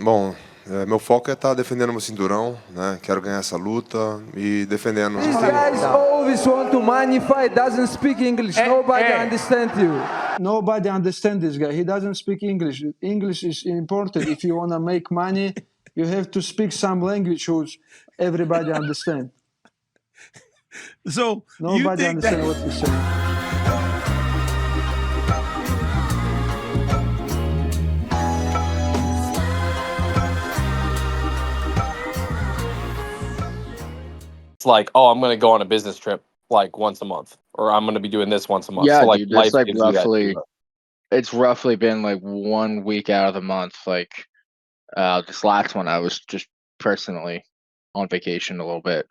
Bom, meu foco é estar defendendo meu cinturão, né? Quero ganhar essa luta e defendendo. These guys always want to magnify, doesn't speak English. Nobody understands you. Nobody understands this guy. He doesn't speak English. English is important. If you want to make money, you have to speak some language which everybody understands. So Nobody understands what he's saying. It's like, oh, I'm going to go on a business trip like once a month, or I'm going to be doing this once a month. Yeah, so like dude, life it's like gives you that roughly, too. it's roughly been like 1 week out of the month. Like, this last one, I was just personally on vacation a little bit.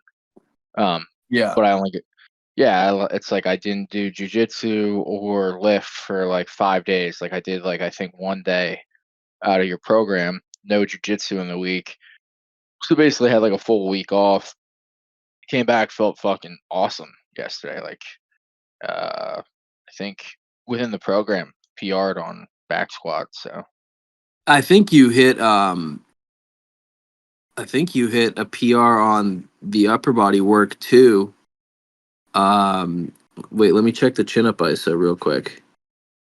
Yeah. But I only get, yeah, it's like I didn't do jujitsu or lift for like 5 days. Like I did like I think 1 day out of your program, no jujitsu in the week. So basically had like a full week off. Came back, felt fucking awesome yesterday. Like, I think within the program, PR'd on back squat. So I think you hit a PR on the upper body work too. Wait, let me check the chin up ISO real quick.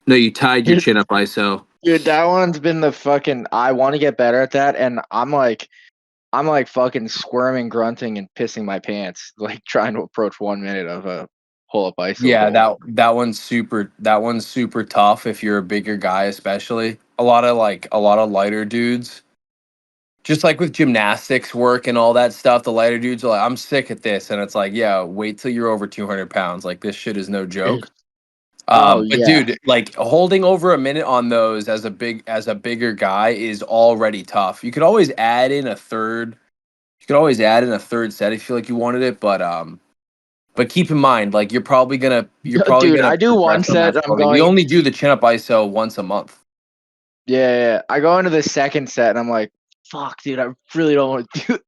No, you tied your chin up ISO. dude, that one's been the fucking. I want to get better at that, and I'm like fucking squirming, grunting, and pissing my pants, like trying to approach 1 minute of a pull up iso. Yeah, that one's super tough if you're a bigger guy, especially. A lot of lighter dudes. Just like with gymnastics work and all that stuff, the lighter dudes are like, I'm sick at this. And it's like, yeah, wait till you're over 200 pounds. Like, this shit is no joke. Oh, But yeah. dude, like holding over a minute on those as a bigger guy is already tough. You could always add in a third. You could always add in a third set if you feel like you wanted it, but keep in mind, like you're probably gonna Dude, I do one progress on that set. I'm slowly. We going. only do the chin up ISO once a month. Yeah. I go into the second set and I'm like, fuck, dude, I really don't want to do.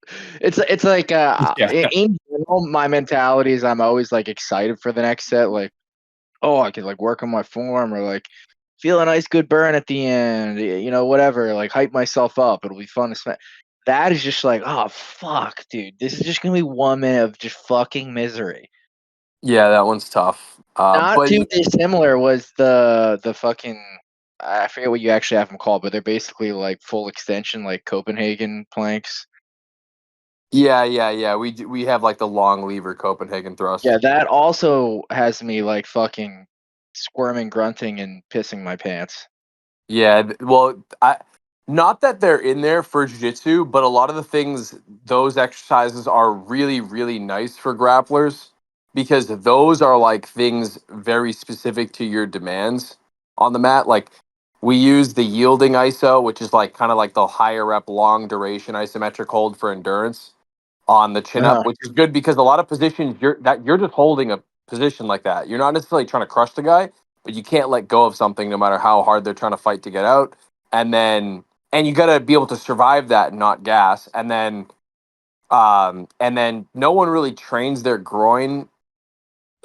It's like Yeah. in general, my mentality is I'm always like excited for the next set. Like, oh, I could like work on my form or like feel a nice good burn at the end. You know, whatever. Like hype myself up. It'll be fun to smash. That is just like, oh fuck, dude, this is just gonna be 1 minute of just fucking misery. Yeah, that one's tough. Not But too dissimilar was the fucking, I forget what you actually have them called, but they're basically like full extension, like Copenhagen planks. yeah. We have like the long lever Copenhagen thrust. Yeah, that also has me like fucking squirming, grunting, and pissing my pants. Yeah, well, not that they're in there for jiu-jitsu, but a lot of the things, those exercises are really, really nice for grapplers because those are like things very specific to your demands on the mat. Like we use the yielding ISO, which is like kind of like the higher rep, long duration isometric hold for endurance on the chin up, which is good because a lot of positions you're just holding a position like that. You're not necessarily trying to crush the guy, but you can't let go of something no matter how hard they're trying to fight to get out. And you got to be able to survive that and not gas. And then no one really trains their groin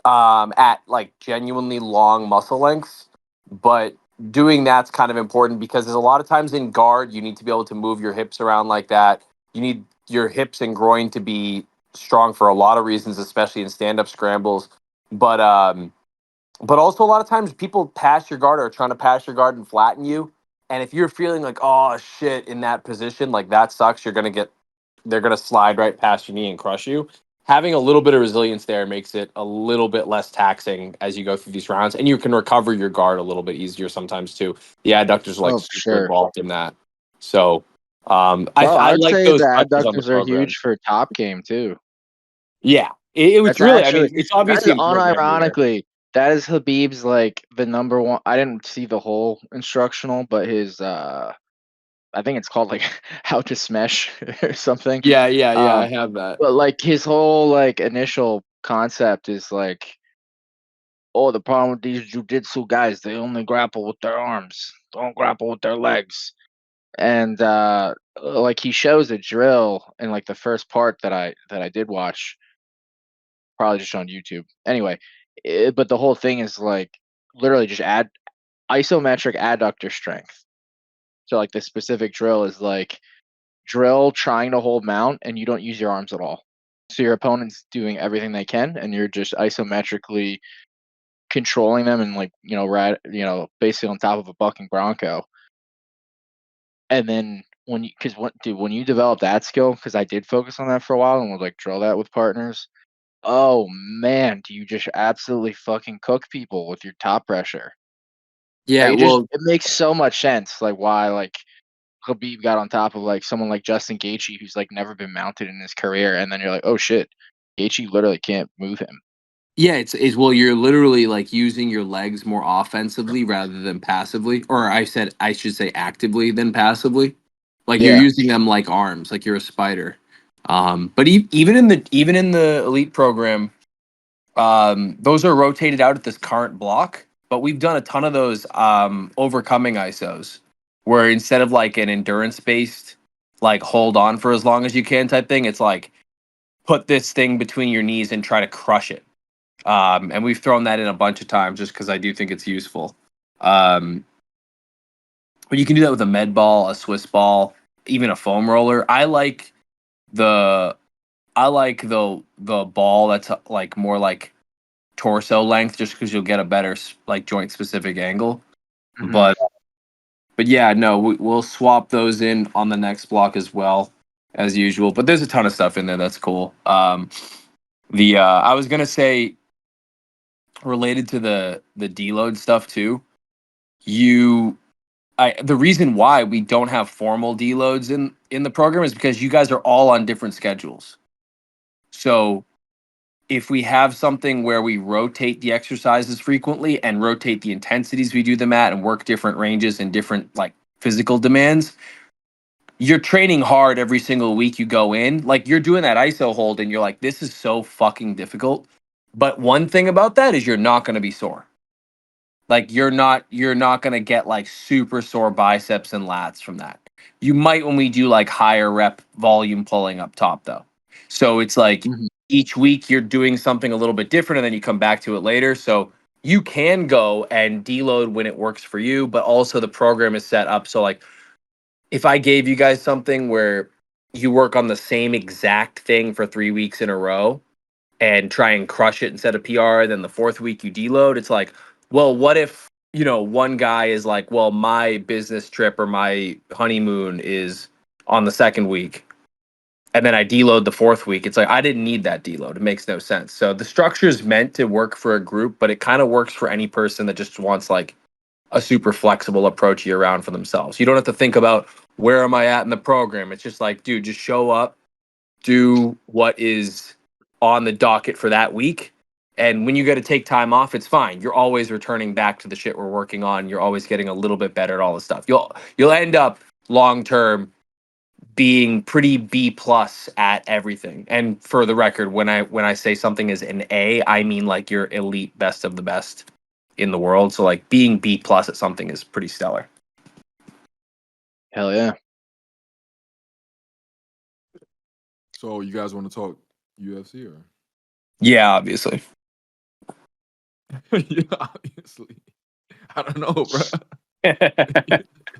at like genuinely long muscle lengths, but doing that's kind of important because there's a lot of times in guard you need to be able to move your hips around like that. You need your hips and groin to be strong for a lot of reasons, especially in stand-up scrambles. But also a lot of times people pass your guard or are trying to pass your guard and flatten you. And if you're feeling like, oh shit, in that position, like that sucks, they're gonna slide right past your knee and crush you. Having a little bit of resilience there makes it a little bit less taxing as you go through these rounds, and you can recover your guard a little bit easier sometimes too. The adductors are like super involved in that. So I would like say those the touches on the adductors are program. huge for top game too. Yeah, it was That's really. actually, I mean, it's obviously that is unironically, that is Habib's like the number one. I didn't see the whole instructional, but his I think it's called like how to smash or something. Yeah, I have that. But like his whole like initial concept is like, oh, the problem with these jujitsu guys, they only grapple with their arms, don't grapple with their legs. And like he shows a drill in like the first part that I did watch, probably just on YouTube. Anyway, but the whole thing is like literally just add isometric adductor strength. So like the specific drill is like drill trying to hold mount and you don't use your arms at all. So your opponent's doing everything they can and you're just isometrically controlling them and basically on top of a bucking bronco. And then when you develop that skill, because I did focus on that for a while and would like drill that with partners. Oh man, do you just absolutely fucking cook people with your top pressure? Yeah, It makes so much sense, like why like Khabib got on top of like someone like Justin Gaethje who's like never been mounted in his career, and then you're like, oh shit, Gaethje literally can't move him. yeah, it's you're literally like using your legs more offensively rather than passively, or I should say actively than passively. Like you're Yeah. using them like arms, like you're a spider. But even in the elite program, those are rotated out at this current block. But we've done a ton of those overcoming ISOs, where instead of like an endurance based like hold on for as long as you can type thing, it's like put this thing between your knees and try to crush it. And we've thrown that in a bunch of times just because I do think it's useful. But you can do that with a med ball, a Swiss ball, even a foam roller. The I like the ball that's like more like torso length, just because you'll get a better like joint specific angle. Mhm. But yeah, no, we'll swap those in on the next block as well as usual. But there's a ton of stuff in there that's cool. I was gonna say related to the deload stuff too. The reason why we don't have formal deloads in the program is because you guys are all on different schedules. So if we have something where we rotate the exercises frequently and rotate the intensities we do them at and work different ranges and different like physical demands, you're training hard every single week you go in. Like you're doing that ISO hold and you're like, this is so fucking difficult. But one thing about that is you're not going to be sore. Like you're not going to get like super sore biceps and lats from that. You might when we do like higher rep volume pulling up top though. So it's like Mhm. each week you're doing something a little bit different and then you come back to it later. So you can go and deload when it works for you, but also the program is set up so like if I gave you guys something where you work on the same exact thing for 3 weeks in a row and try and crush it instead of PR, then the fourth week you deload, it's like, well, what if, one guy is like, well, my business trip or my honeymoon is on the second week and then I deload the fourth week. It's like I didn't need that deload. It makes no sense. So the structure is meant to work for a group, but it kind of works for any person that just wants like a super flexible approach year round for themselves. You don't have to think about where am I at in the program. It's just like, dude, just show up, do what is on the docket for that week. And when you got to take time off, it's fine. You're always returning back to the shit we're working on. You're always getting a little bit better at all the stuff. You'll end up long term being pretty B plus at everything. And for the record, when I say something is an A, I mean like you're elite best of the best in the world. So like being B plus at something is pretty stellar. Hell yeah. So you guys want to talk UFC or? Yeah, obviously. Yeah, obviously. I don't know, bro.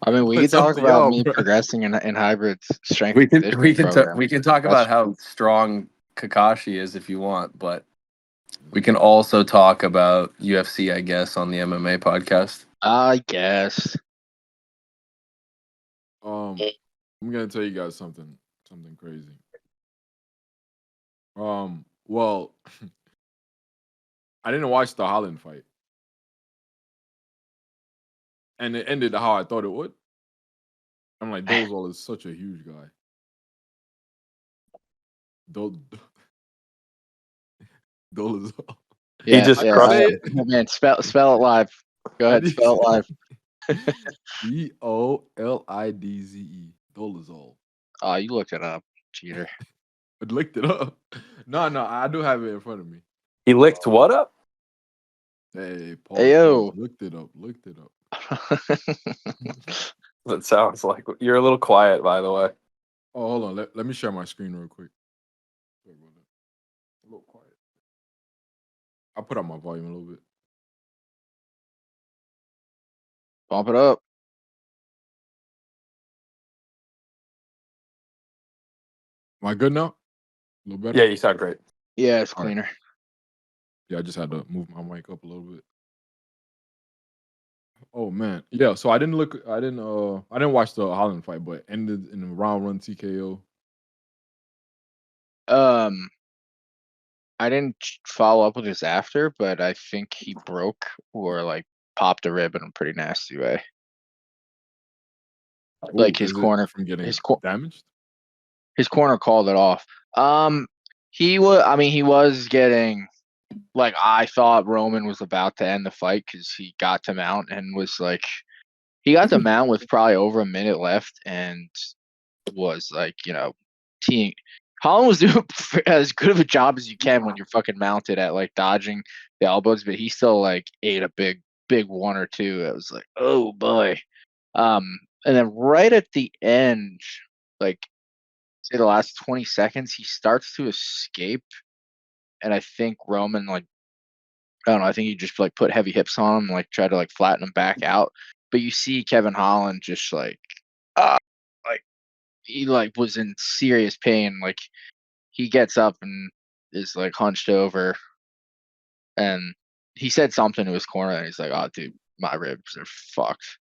I mean, we could It's up talk to about y'all, me bro. progressing in hybrid's strength we and can conditioning program. we can talk about how strong Kakashi is if you want, but we can also talk about UFC, I guess, on the MMA podcast. I guess. I'm gonna tell you guys something crazy. Well, I didn't watch the Holland fight, and it ended how I thought it would. I'm like, Dolezal is such a huge guy. Dolezal. Yeah, just How do you crushed say him. it? Man, spell it live. Go How ahead, do you spell it live. Dolidze. Dolezal. Oh, you looked it up, cheater. I looked it up. No, I do have it in front of me. He licked what up? Hey, pause. Ayo. Looked it up. That sounds like you're a little quiet, by the way. Oh, hold on. Let me share my screen real quick. Sorry about that. A little quiet. I'll put up my volume a little bit. Bump it up. Am I good now? A little better? Yeah, you sound great. Yeah, it's All right. cleaner. Yeah, I just had to move my mic up a little bit. Oh man, yeah. So I didn't watch the Holland fight, but ended in a round one TKO. Um, I didn't follow up with this after, but I think he broke or like popped a rib in a pretty nasty way. Ooh, Like his is it corner, from getting his damaged? his corner called it off. He was. I mean, he was getting. Like I thought Roman was about to end the fight because he got to mount and was like, he got to mount with probably over a minute left and was like, teeing. Holland was doing as good of a job as you can when you're fucking mounted at like dodging the elbows, but he still like ate a big one or two. It was like, oh boy. And then right at the end, like say the last 20 seconds, he starts to escape, and I think Roman like I don't know. I think he just like put heavy hips on him, like try to like flatten him back out. But you see Kevin Holland just uh, like he like was in serious pain. Like he gets up and is like hunched over, and he said something to his corner, and he's like, "Oh, dude, my ribs are fucked."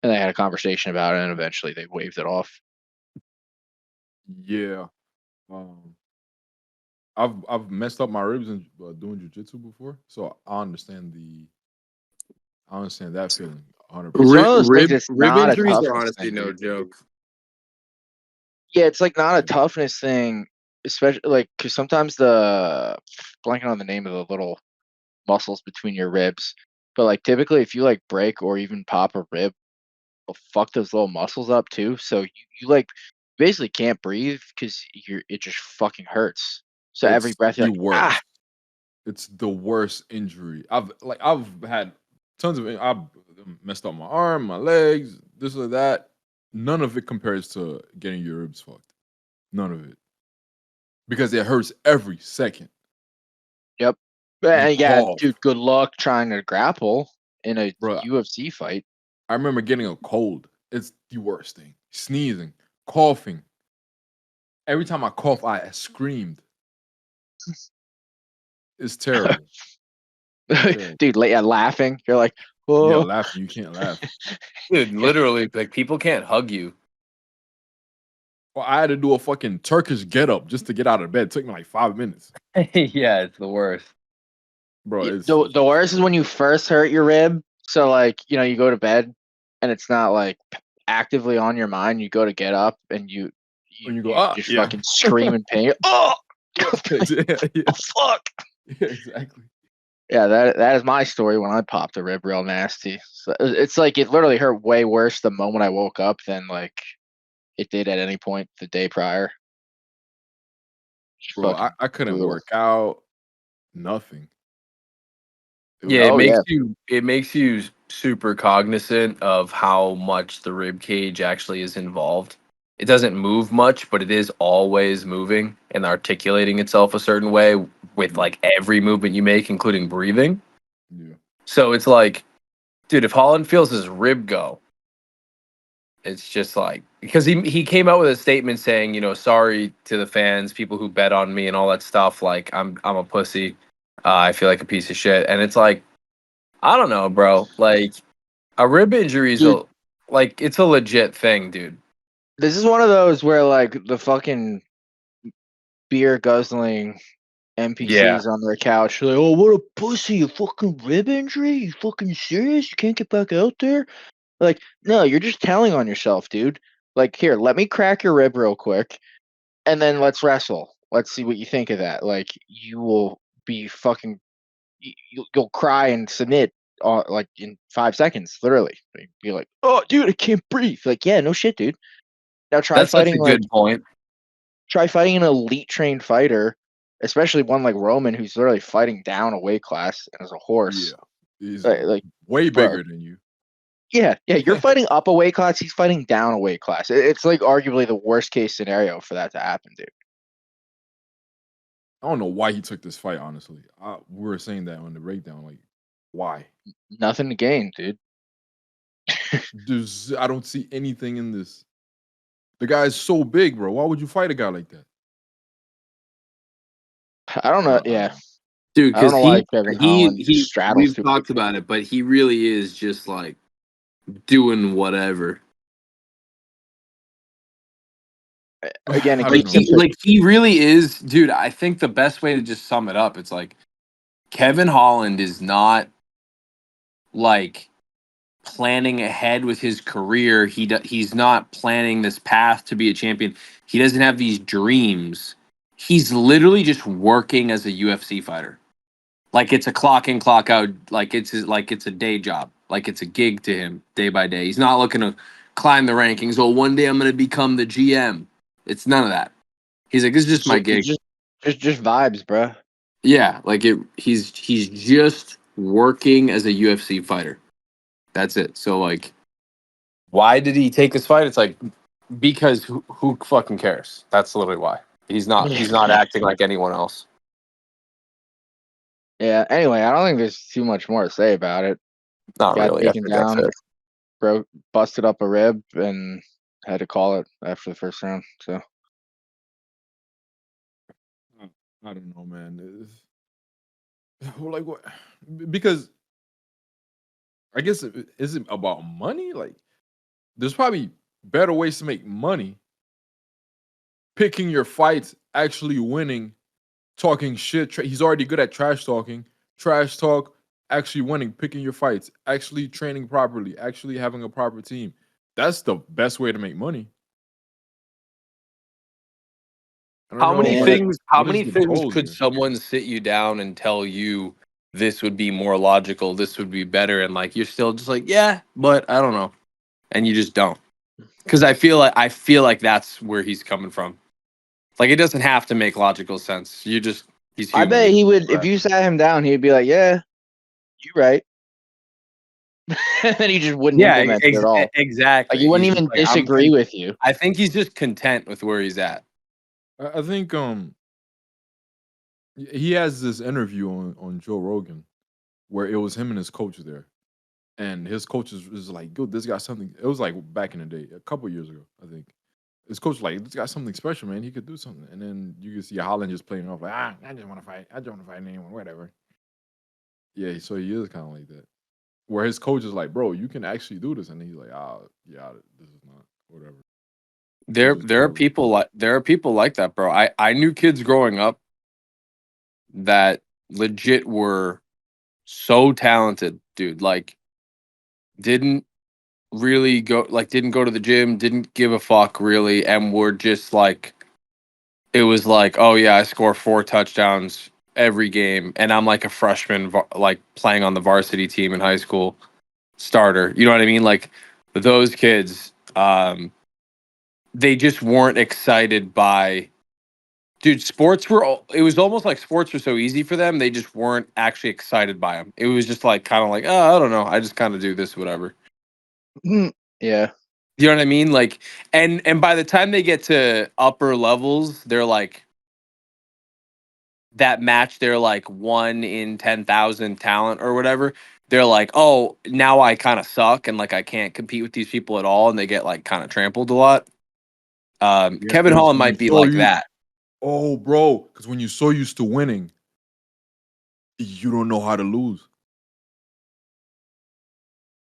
And they had a conversation about it, and eventually they waved it off. Yeah. Um, I've messed up my ribs in doing jujitsu before, so I understand that feeling 100%. It's one of those things. Rib It's rib not a injuries are toughness honestly thing, no dude. joke. Yeah, it's like not a Yeah. toughness thing, especially like because sometimes the blanking on the name of the little muscles between your ribs. But like typically, if you like break or even pop a rib, it'll fuck those little muscles up too. So you like basically can't breathe because it just fucking hurts. So every It's breath you're the like, ah. worst. It's the worst injury. I've had tons of I've messed up my arm, my legs, this or that. None of it compares to getting your ribs fucked. None of it. Because it hurts every second. Yep. You Yeah, cough. dude. Good luck trying to grapple in a Bro, UFC fight. I remember getting a cold. It's the worst thing. Sneezing, coughing. Every time I cough, I screamed. It's terrible. Terrible. Dude, yeah, laughing. You're like, Yeah, oh. laughing. You can't laugh. Dude, literally, like people can't hug you. Well, I had to do a fucking Turkish get up just to get out of bed. It took me like 5 minutes. Yeah, it's the worst. Bro, The worst is when you first hurt your rib. So like, you go to bed and it's not like actively on your mind. You go to get up and when you go, you just yeah. fucking scream in pain. Oh, Yeah, fuck. yeah, exactly. Yeah, that is my story when I popped a rib real nasty. So it's like it literally hurt way worse the moment I woke up than like it did at any point the day prior. Just Bro, fucking I couldn't brutal. work out, nothing. It Yeah, was Oh yeah. it makes you super cognizant of how much the rib cage actually is involved. It doesn't move much, but it is always moving and articulating itself a certain way with like every movement you make, including breathing. yeah. So it's like, dude, if Holland feels his rib go, it's just like because he came out with a statement saying, sorry to the fans, people who bet on me and all that stuff. Like I'm a pussy. I feel like a piece of shit, and it's like I don't know, bro. Like a rib injury is Dude, it's a legit thing, dude. this is one of those where like the fucking beer guzzling Yeah, NPCs on their couch. Like, oh, what a pussy! You fucking rib injury? You fucking serious? You can't get back out there? Like, no, you're just telling on yourself, dude. Like, here, let me crack your rib real quick, and then let's wrestle. Let's see what you think of that. Like, you will be fucking. You'll cry and submit, like in 5 seconds, literally. You're like, oh, dude, I can't breathe. Like, yeah, no shit, dude. Now that's such a good point. try fighting an elite trained fighter, especially one like Roman, who's literally fighting down a weight class as a horse. Yeah. He's Like, way bro, bigger than you. yeah, you're fighting up a weight class. He's fighting down a weight class. It's like arguably the worst case scenario for that to happen, dude. I don't know why he took this fight, honestly. We were saying that on the breakdown. Like, why? Nothing to gain, dude. I don't see anything in this. The guy's so big, bro. Why would you fight a guy like that? I don't know. I don't Yeah, know. Dude, I don't because know why Kevin Holland he straddles we've people. talked about it, but he really is just like doing whatever. Again, it I don't Like keeps know, him. he man. like he really is, dude. I think the best way to just sum it up, it's like Kevin Holland is not like planning ahead with his career. He's not planning this path to be a champion. He doesn't have these dreams. He's literally just working as a UFC fighter. Like it's a clock in, clock out. Like it's a day job. Like it's a gig to him day by day. He's not looking to climb the rankings. Oh, one day I'm going to become the GM. It's none of that. He's like, this is just my It's gig. just vibes, bro. Yeah, like it. He's just working as a UFC fighter. That's it. So like, why did he take this fight? It's like because who fucking cares? That's literally why. He's not acting like anyone else. Yeah. Anyway, I don't think there's too much more to say about it. Not Got really. I taken think that's down, it. busted up a rib, and had to call it after the first round. So I don't know, man. Like what? Because I guess is it about money? Like, there's probably better ways to make money. Picking your fights, actually winning, talking shit. He's already good at trash talking. Trash talk, actually winning, picking your fights, actually training properly, actually having a proper team. That's the best way to make money. I don't How know many man, things? How what is many the things goal could here. someone sit you down and tell you this would be more logical? This would be better, and like you're still just like, yeah, but I don't know, and you just don't. Because I feel like that's where he's coming from. Like it doesn't have to make logical sense. He's I human. bet He's he would if right. you sat him down. He'd be like, "Yeah, you right," and then he just wouldn't Yeah, implement it at all. Like he exactly. wouldn't He's just even like disagree with you. I think he's just content with where he's at. I think he has this interview on Joe Rogan where it was him and his coach there. And his coach is like, "Yo, this got something." It was like back in the day, a couple years ago, I think. His coach was like, "This got something special, man. He could do something." And then you can see Holland just playing off like, I just want to fight. I just want to fight anyone, whatever. Yeah, so he is kind of like that. Where his coach is like, "Bro, you can actually do this," and he's like, yeah, this is not whatever. This is totally There are people like that, bro. I knew kids growing up that legit were so talented, dude. Like didn't didn't go to the gym, didn't give a fuck really, and were just like it was like, oh yeah, I score 4 touchdowns every game, and I'm like a freshman, like playing on the varsity team in high school, starter. You know what I mean? Like those kids, they just weren't excited by. Dude, it was almost like sports were so easy for them, they just weren't actually excited by them. It was just like kind of like, oh, I don't know, I just kind of do this, whatever. Yeah, You know what I mean? Like, and by the time they get to upper levels, they're like that match. They're like 1 in 10,000 talent or whatever. They're like, oh, now I kind of suck and like I can't compete with these people at all, and they get like kind of trampled a lot. yeah, Kevin because Holland when you might be so like you, that. oh, bro, because when you're so used to winning, you don't know how to lose.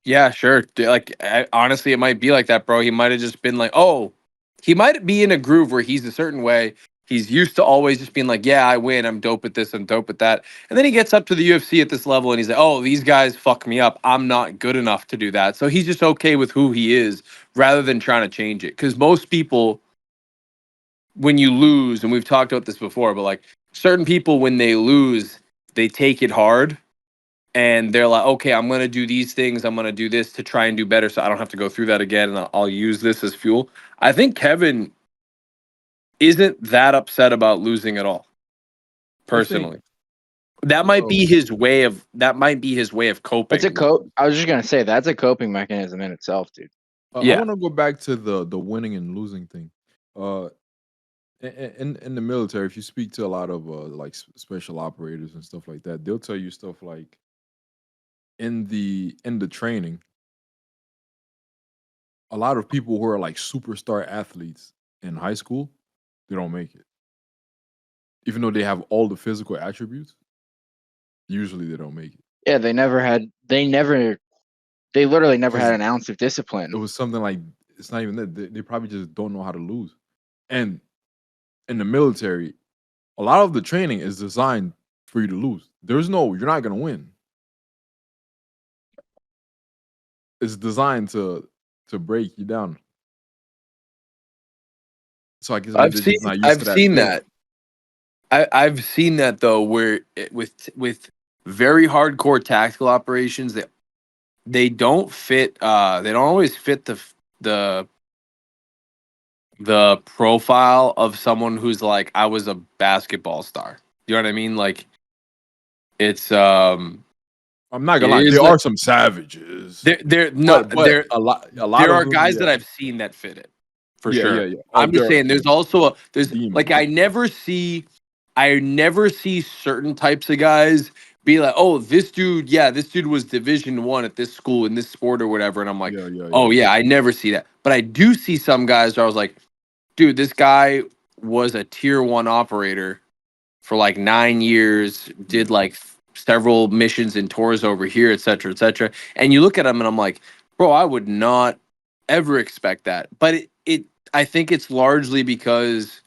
Yeah, sure. Like, honestly, it might be like that, bro. He might have just been like, oh, he might be in a groove where he's a certain way. He's used to always just being like, yeah, I win. I'm dope at this. I'm dope at that. And then he gets up to the UFC at this level and he's like, oh, these guys fuck me up. I'm not good enough to do that. So he's just okay with who he is rather than trying to change it. Because most people, when you lose, and we've talked about this before, but like certain people, when they lose, they take it hard and they're like, okay, I'm going to do these things. I'm going to do this to try and do better so I don't have to go through that again. And I'll use this as fuel. I think Kevin isn't that upset about losing at all, I think, personally. That might be his way of it's a coping. I was just gonna say that's a coping mechanism in itself, dude. I Yeah. want to go back to the winning and losing thing. Uh, in the military, if you speak to a lot of like special operators and stuff like that, they'll tell you stuff like in the training, a lot of people who are like superstar athletes in high school, they don't make it. Even though they have all the physical attributes, usually they don't make it. Yeah, they literally never had Because an ounce of it discipline. was something like it's not even that. They probably just don't know how to lose. And in the military, a lot of the training is designed for you to lose. You're not gonna win. It's designed to break you down. So I guess maybe they're just not used I've to that seen feeling. that. I've seen that though, where with very hardcore tactical operations, they don't fit. They don't always fit the the profile of someone who's like, I was a basketball star. You know what I mean? Like it's I'm not it gonna lie, is there like are some savages, there no but there a lot there of are them, guys yeah, that I've seen that fit it for yeah, yeah, sure. yeah. Oh, I'm just there are saying there's some also there's like demons. I never see certain types of guys be like, oh, this dude was Division 1 at this school in this sport or whatever. And I'm like, Yeah, yeah, yeah, oh yeah. yeah, I never see that. But I do see some guys where I was like, dude, this guy was a tier 1 operator for like 9 years, did Yeah. like several missions and tours over here, et cetera, et cetera. And you look at him and I'm like, bro, I would not ever expect that. But I think it's largely because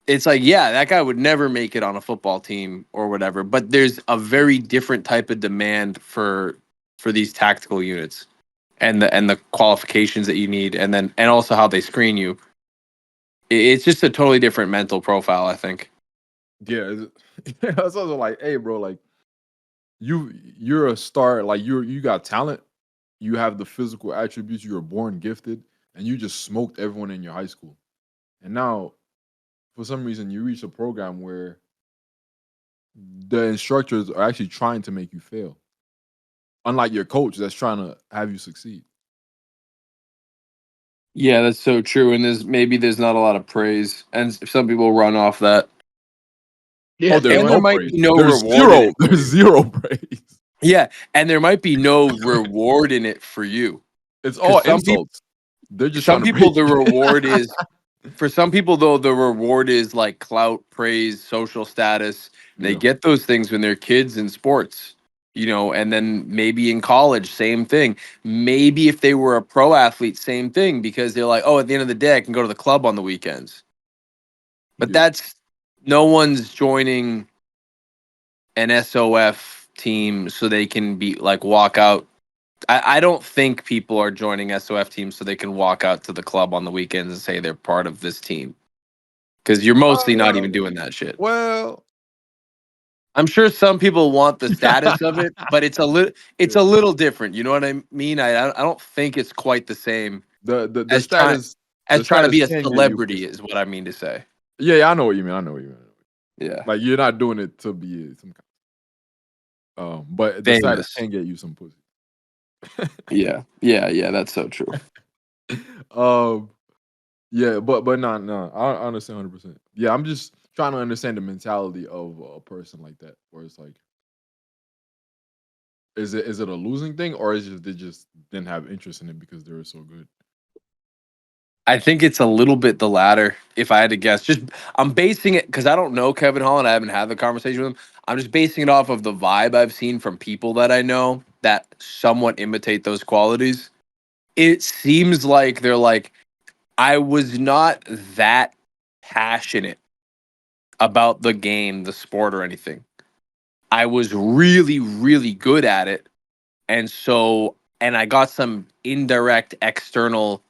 it's like, yeah, that guy would never make it on a football team or whatever. But there's a very different type of demand for these tactical units and the qualifications that you need, and also how they screen you. It's just a totally different mental profile, I think. Yeah, it's also like, hey, bro, like you're a star, like you got talent, you have the physical attributes, you were born gifted, and you just smoked everyone in your high school. And now, for some reason, you reach a program where the instructors are actually trying to make you fail, unlike your coach that's trying to have you succeed. Yeah, that's so true. And there's not a lot of praise, and some people run off that, Yeah, Oh, they there's and there no want might praise. be no There's reward in zero. it for There's you. zero praise. Yeah, and there might be no reward in it for you, It's all because insults. They're just some trying to people break the you. reward is for some people though the reward is like clout, praise, social status. They Yeah. get those things when they're kids in sports, and then maybe in college, same thing. Maybe if they were a pro athlete, same thing, because they're like, oh, at the end of the day, I can go to the club on the weekends. But Yeah. that's no one's joining an SOF team so they can be like walk out. I don't think people are joining SOF teams so they can walk out to the club on the weekends and say they're part of this team. Because you're mostly not even Well, doing that shit. well, I'm sure some people want the yeah. status of it, but it's a little different. You know what I mean? I don't think it's quite the same The as trying status as trying to be a can get you celebrity pussy. is what I mean to say. Yeah, yeah, I know what you mean. I know what you mean. Yeah. Like you're not doing it to be some but the status Famous. can get you some pussy. Yeah. Yeah, yeah, that's so true. um yeah, but no, no, I understand 100%. Yeah, I'm just trying to understand the mentality of a person like that, where it's like, is it a losing thing, or is it they just didn't have interest in it because they were so good? I think it's a little bit the latter, if I had to guess. Just I'm basing it because I don't know Kevin Holland. I haven't had the conversation with him. I'm just basing it off of the vibe I've seen from people that I know that somewhat imitate those qualities. It seems like they're like, I was not that passionate about the game, the sport, or anything. I was really, really good at it. And I got some indirect external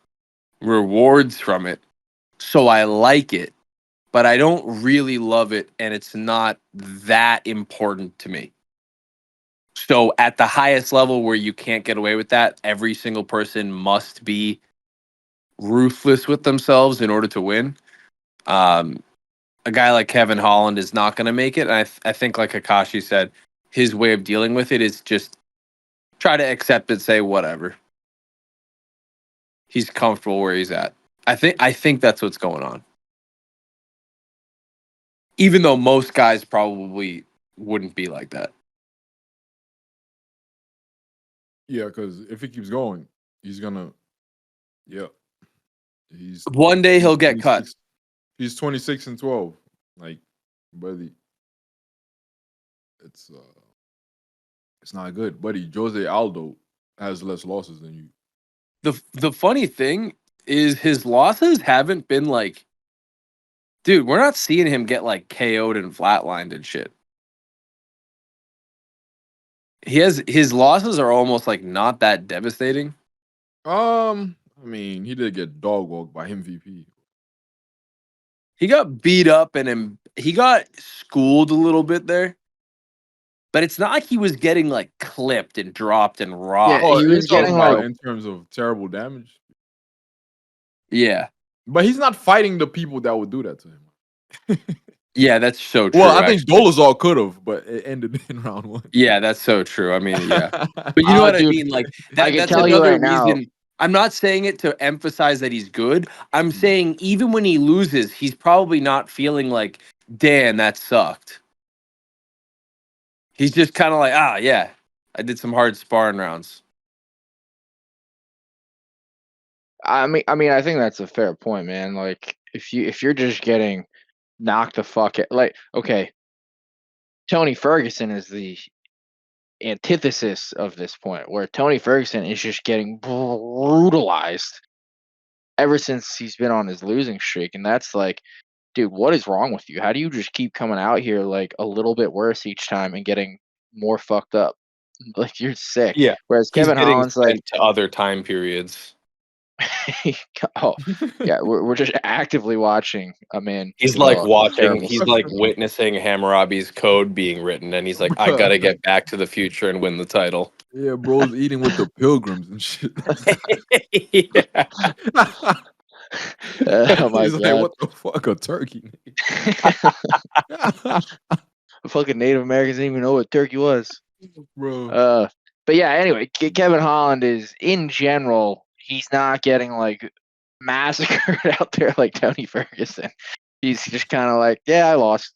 rewards from it. So I like it, but I don't really love it, and it's not that important to me. So at the highest level where you can't get away with that, every single person must be ruthless with themselves in order to win. Um, a guy like Kevin Holland is not going to make it. And I think, like Kakashi said, his way of dealing with it is just try to accept it, say whatever. He's comfortable where he's at. I think that's what's going on. Even though most guys probably wouldn't be like that. Yeah, because if it keeps going, He's gonna. Yeah. He's One day he's he'll get cut. 26. He's 26-12. Like, buddy, it's not good, buddy. Jose Aldo has less losses than you. The funny thing is his losses haven't been like, dude, we're not seeing him get like KO'd and flatlined and shit. His losses are almost like not that devastating. I mean, he did get dog walked by MVP. He got beat up and he got schooled a little bit there. But it's not like he was getting like clipped and dropped and rocked. Oh, he you're was getting talking about like in terms of terrible damage, Yeah. but he's not fighting the people that would do that to him. Yeah, that's so true. Well, I think actually. Dolezal could have, but it ended in round 1. Yeah, that's so true. I mean, yeah. But you know what dude, I mean? Like I can that's tell you another right now. reason. I'm not saying it to emphasize that he's good. I'm saying even when he loses, he's probably not feeling like, damn, that sucked. He's just kind of like, yeah, I did some hard sparring rounds. I mean, I think that's a fair point, man. Like, if you're just getting knocked the fuck out, like, okay, Tony Ferguson is the antithesis of this point, where Tony Ferguson is just getting brutalized ever since he's been on his losing streak, and that's like, dude, what is wrong with you? How do you just keep coming out here like a little bit worse each time and getting more fucked up? Like, you're sick. Yeah, Whereas he's Kevin getting Holland's like, sent to other time periods. oh yeah, we're just actively watching a man He's like develop watching. terrible He's symptoms. like witnessing Hammurabi's code being written, and he's like, I gotta get back to the future and win the title. Yeah, bro's eating with the pilgrims and shit. Yeah. Oh my He's like, god. what the fuck, a turkey? Fucking Native Americans didn't even know what turkey was. Bro. But yeah, anyway, Kevin Holland is, in general, he's not getting like massacred out there like Tony Ferguson. He's just kind of like, yeah, I lost.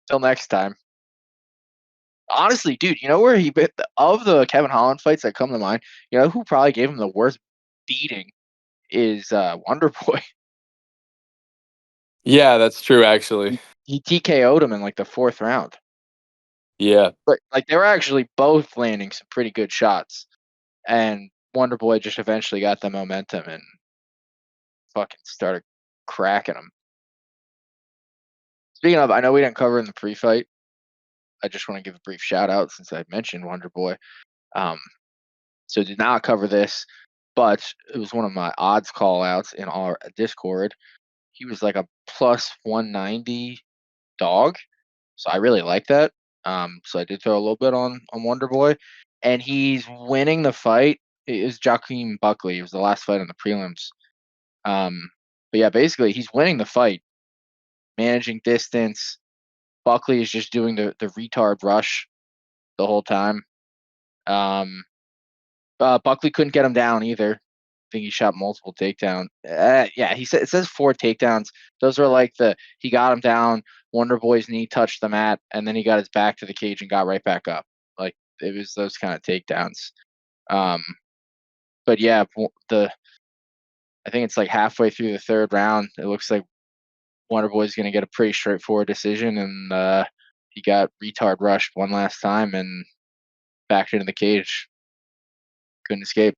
Till next time. Honestly, dude, you know where he bit of the Kevin Holland fights that come to mind? You know who probably gave him the worst beating is Wonder Boy. Yeah, that's true. Actually, He TKO'd him in like the 4th round. yeah. But like they were actually both landing some pretty good shots, and Wonder Boy just eventually got the momentum and fucking started cracking him. Speaking of, I know we didn't cover in the pre-fight. I just want to give a brief shout out since I mentioned Wonder Boy. So did not cover this, but it was one of my odds call outs in our Discord. He was like a plus 190 dog. So I really like that. So I did throw a little bit on Wonder Boy, and he's winning the fight. It is Joaquin Buckley. It was the last fight on the prelims. But yeah, basically he's winning the fight, managing distance. Buckley is just doing the retard rush the whole time. Buckley couldn't get him down either. I think he shot multiple takedowns. Yeah, it says 4 takedowns. Those were like he got him down. Wonder Boy's knee touched the mat, and then he got his back to the cage and got right back up. Like, it was those kind of takedowns. But yeah, I think it's like halfway through the 3rd round. It looks like Wonder Boy's going to get a pretty straightforward decision, and he got retard rushed one last time and backed into the cage. Couldn't escape.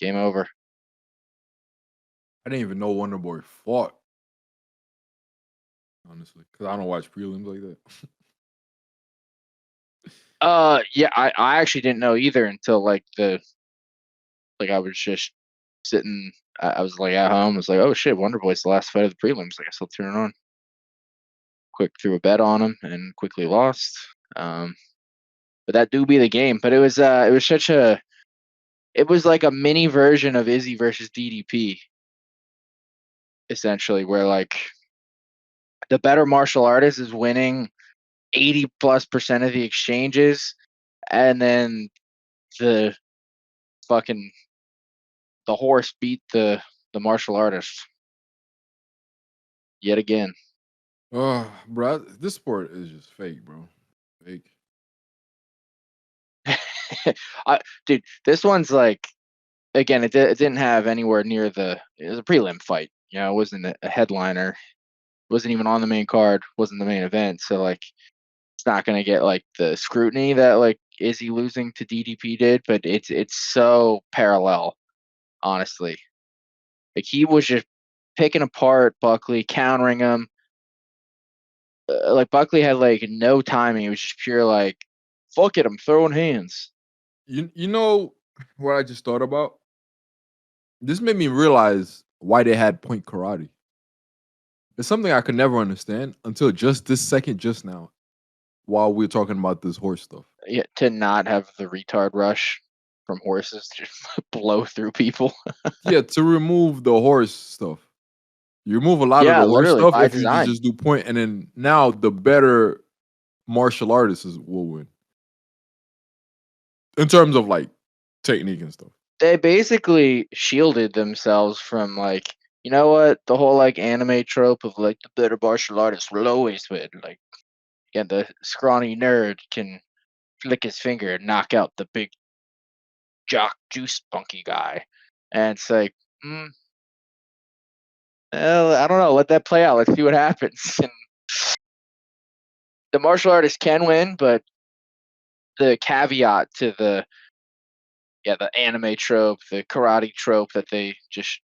Game over. I didn't even know Wonder Boy fought. Honestly, because I don't watch prelims like that. Yeah, I actually didn't know either until like I was just sitting. I was like at home. I was like, oh shit, Wonder Boy's the last fight of the prelims. Like, I still turn it on. Quick threw a bet on him and quickly lost. But that do be the game. But it was it was like a mini version of Izzy versus DDP, essentially, where like the better martial artist is winning 80+% of the exchanges, and then the fucking the horse beat the martial artist yet again. Bro, this sport is just fake, bro. Fake. Dude, this one's like, again, it didn't have anywhere near it was a prelim fight. It wasn't a headliner. Wasn't even on the main card. Wasn't the main event. So like, it's not gonna get like the scrutiny that like Izzy losing to DDP did. But it's so parallel, honestly. Like he was just picking apart Buckley, countering him. Like Buckley had like no timing. It was just pure like, fuck it, I'm throwing hands. You know what I just thought about? This made me realize why they had point karate. It's something I could never understand until just this second, just now, while we are talking about this horse stuff. Yeah, to not have the retard rush from horses just blow through people. Yeah, to remove the horse stuff. You remove a lot of Yeah, the horse literally stuff by if you design. just do point, and then now the better martial artists will win in terms of like technique and stuff. They basically shielded themselves from like, you know what, the whole like anime trope of like the better martial artist will always win. Like, yeah, the scrawny nerd can flick his finger and knock out the big jock juice spunky guy. And it's like, well, I don't know. Let that play out. Let's see what happens. And the martial artist can win, but the caveat to the anime trope, the karate trope that they just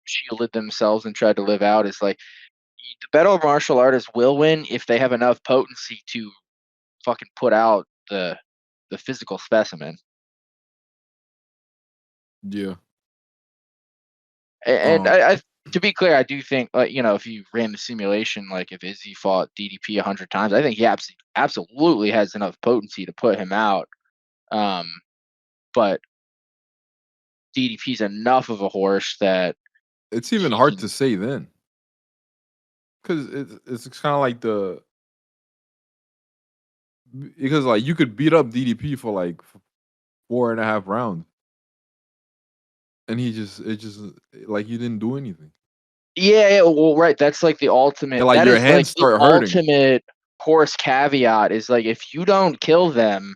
shielded themselves and tried to live out is like, the better martial artist will win if they have enough potency to fucking put out the physical specimen. Yeah. And I to be clear, I do think, like, if you ran the simulation, like if Izzy fought DDP 100 times, I think he absolutely has enough potency to put him out. But DDP's enough of a horse that it's even hard to say then, because it's kind of like because like you could beat up DDP for like 4.5 rounds, and it just like you didn't do anything. Yeah, well, right. That's like the ultimate. And like That your is like hands the start hurting. ultimate horse caveat is like, if you don't kill them,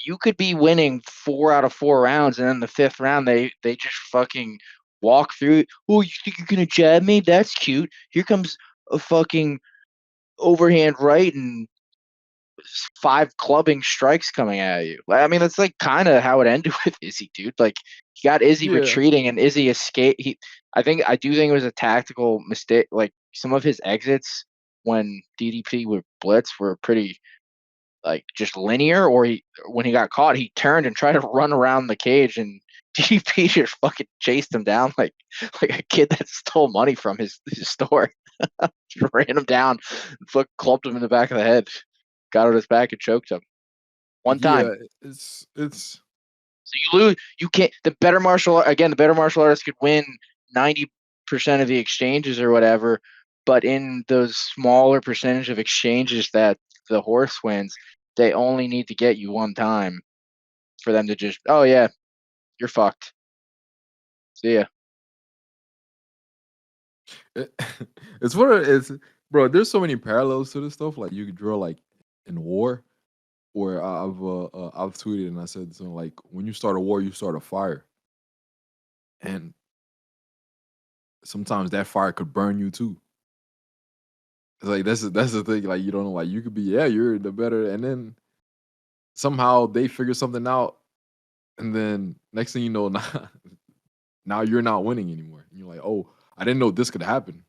you could be winning 4 out of 4 rounds, and then the 5th round they just fucking walk through. Oh, you think you're gonna jab me? That's cute. Here comes a fucking overhand right and 5 clubbing strikes coming at you. I mean, that's like kind of how it ended with Izzy, dude. Like, he got Izzy Yeah. retreating, and Izzy escaped. I do think it was a tactical mistake. Like, some of his exits when DDP would blitz were pretty like just linear. Or when he got caught, he turned and tried to run around the cage, and DDP just fucking chased him down like a kid that stole money from his store. Just ran him down, and clubbed him in the back of the head. Got on his back and choked him. One time. Yeah, it's So you lose. You can't. The better martial artist could win 90% of the exchanges or whatever, but in those smaller percentage of exchanges that the horse wins, they only need to get you one time for them to just, oh yeah, you're fucked. See ya. it's what it is, bro. There's so many parallels to this stuff. Like you could draw like in war, where I've tweeted and I said something like, when you start a war, you start a fire, and sometimes that fire could burn you too. It's like that's the thing. Like you don't know. Like you could be, yeah, you're the better, and then somehow they figure something out, and then next thing you know, now you're not winning anymore. And you're like, oh, I didn't know this could happen.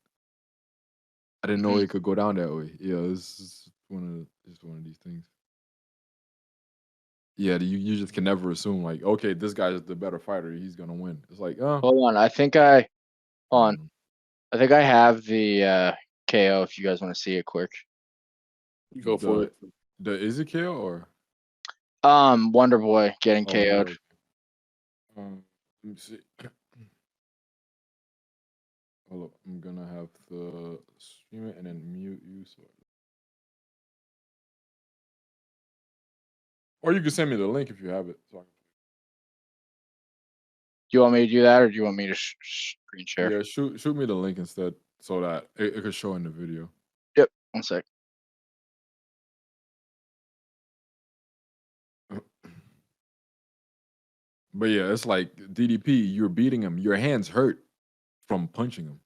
I didn't know it could go down that way. Yeah, it's one of these things. Yeah, you just can never assume like, okay, this guy's the better fighter, he's gonna win. It's like, oh, Hold on. I think I have the KO if you guys want to see it quick. go for it. The is it KO or Wonder Boy getting KO'd. okay. Let me see. Hold up, I'm gonna have to stream it and then mute you. Or you can send me the link if you have it. Do you want me to do that, or do you want me to screen share? Yeah, shoot me the link instead so that it could show in the video. Yep. One sec. But yeah, it's like DDP. You're beating him. Your hands hurt from punching him.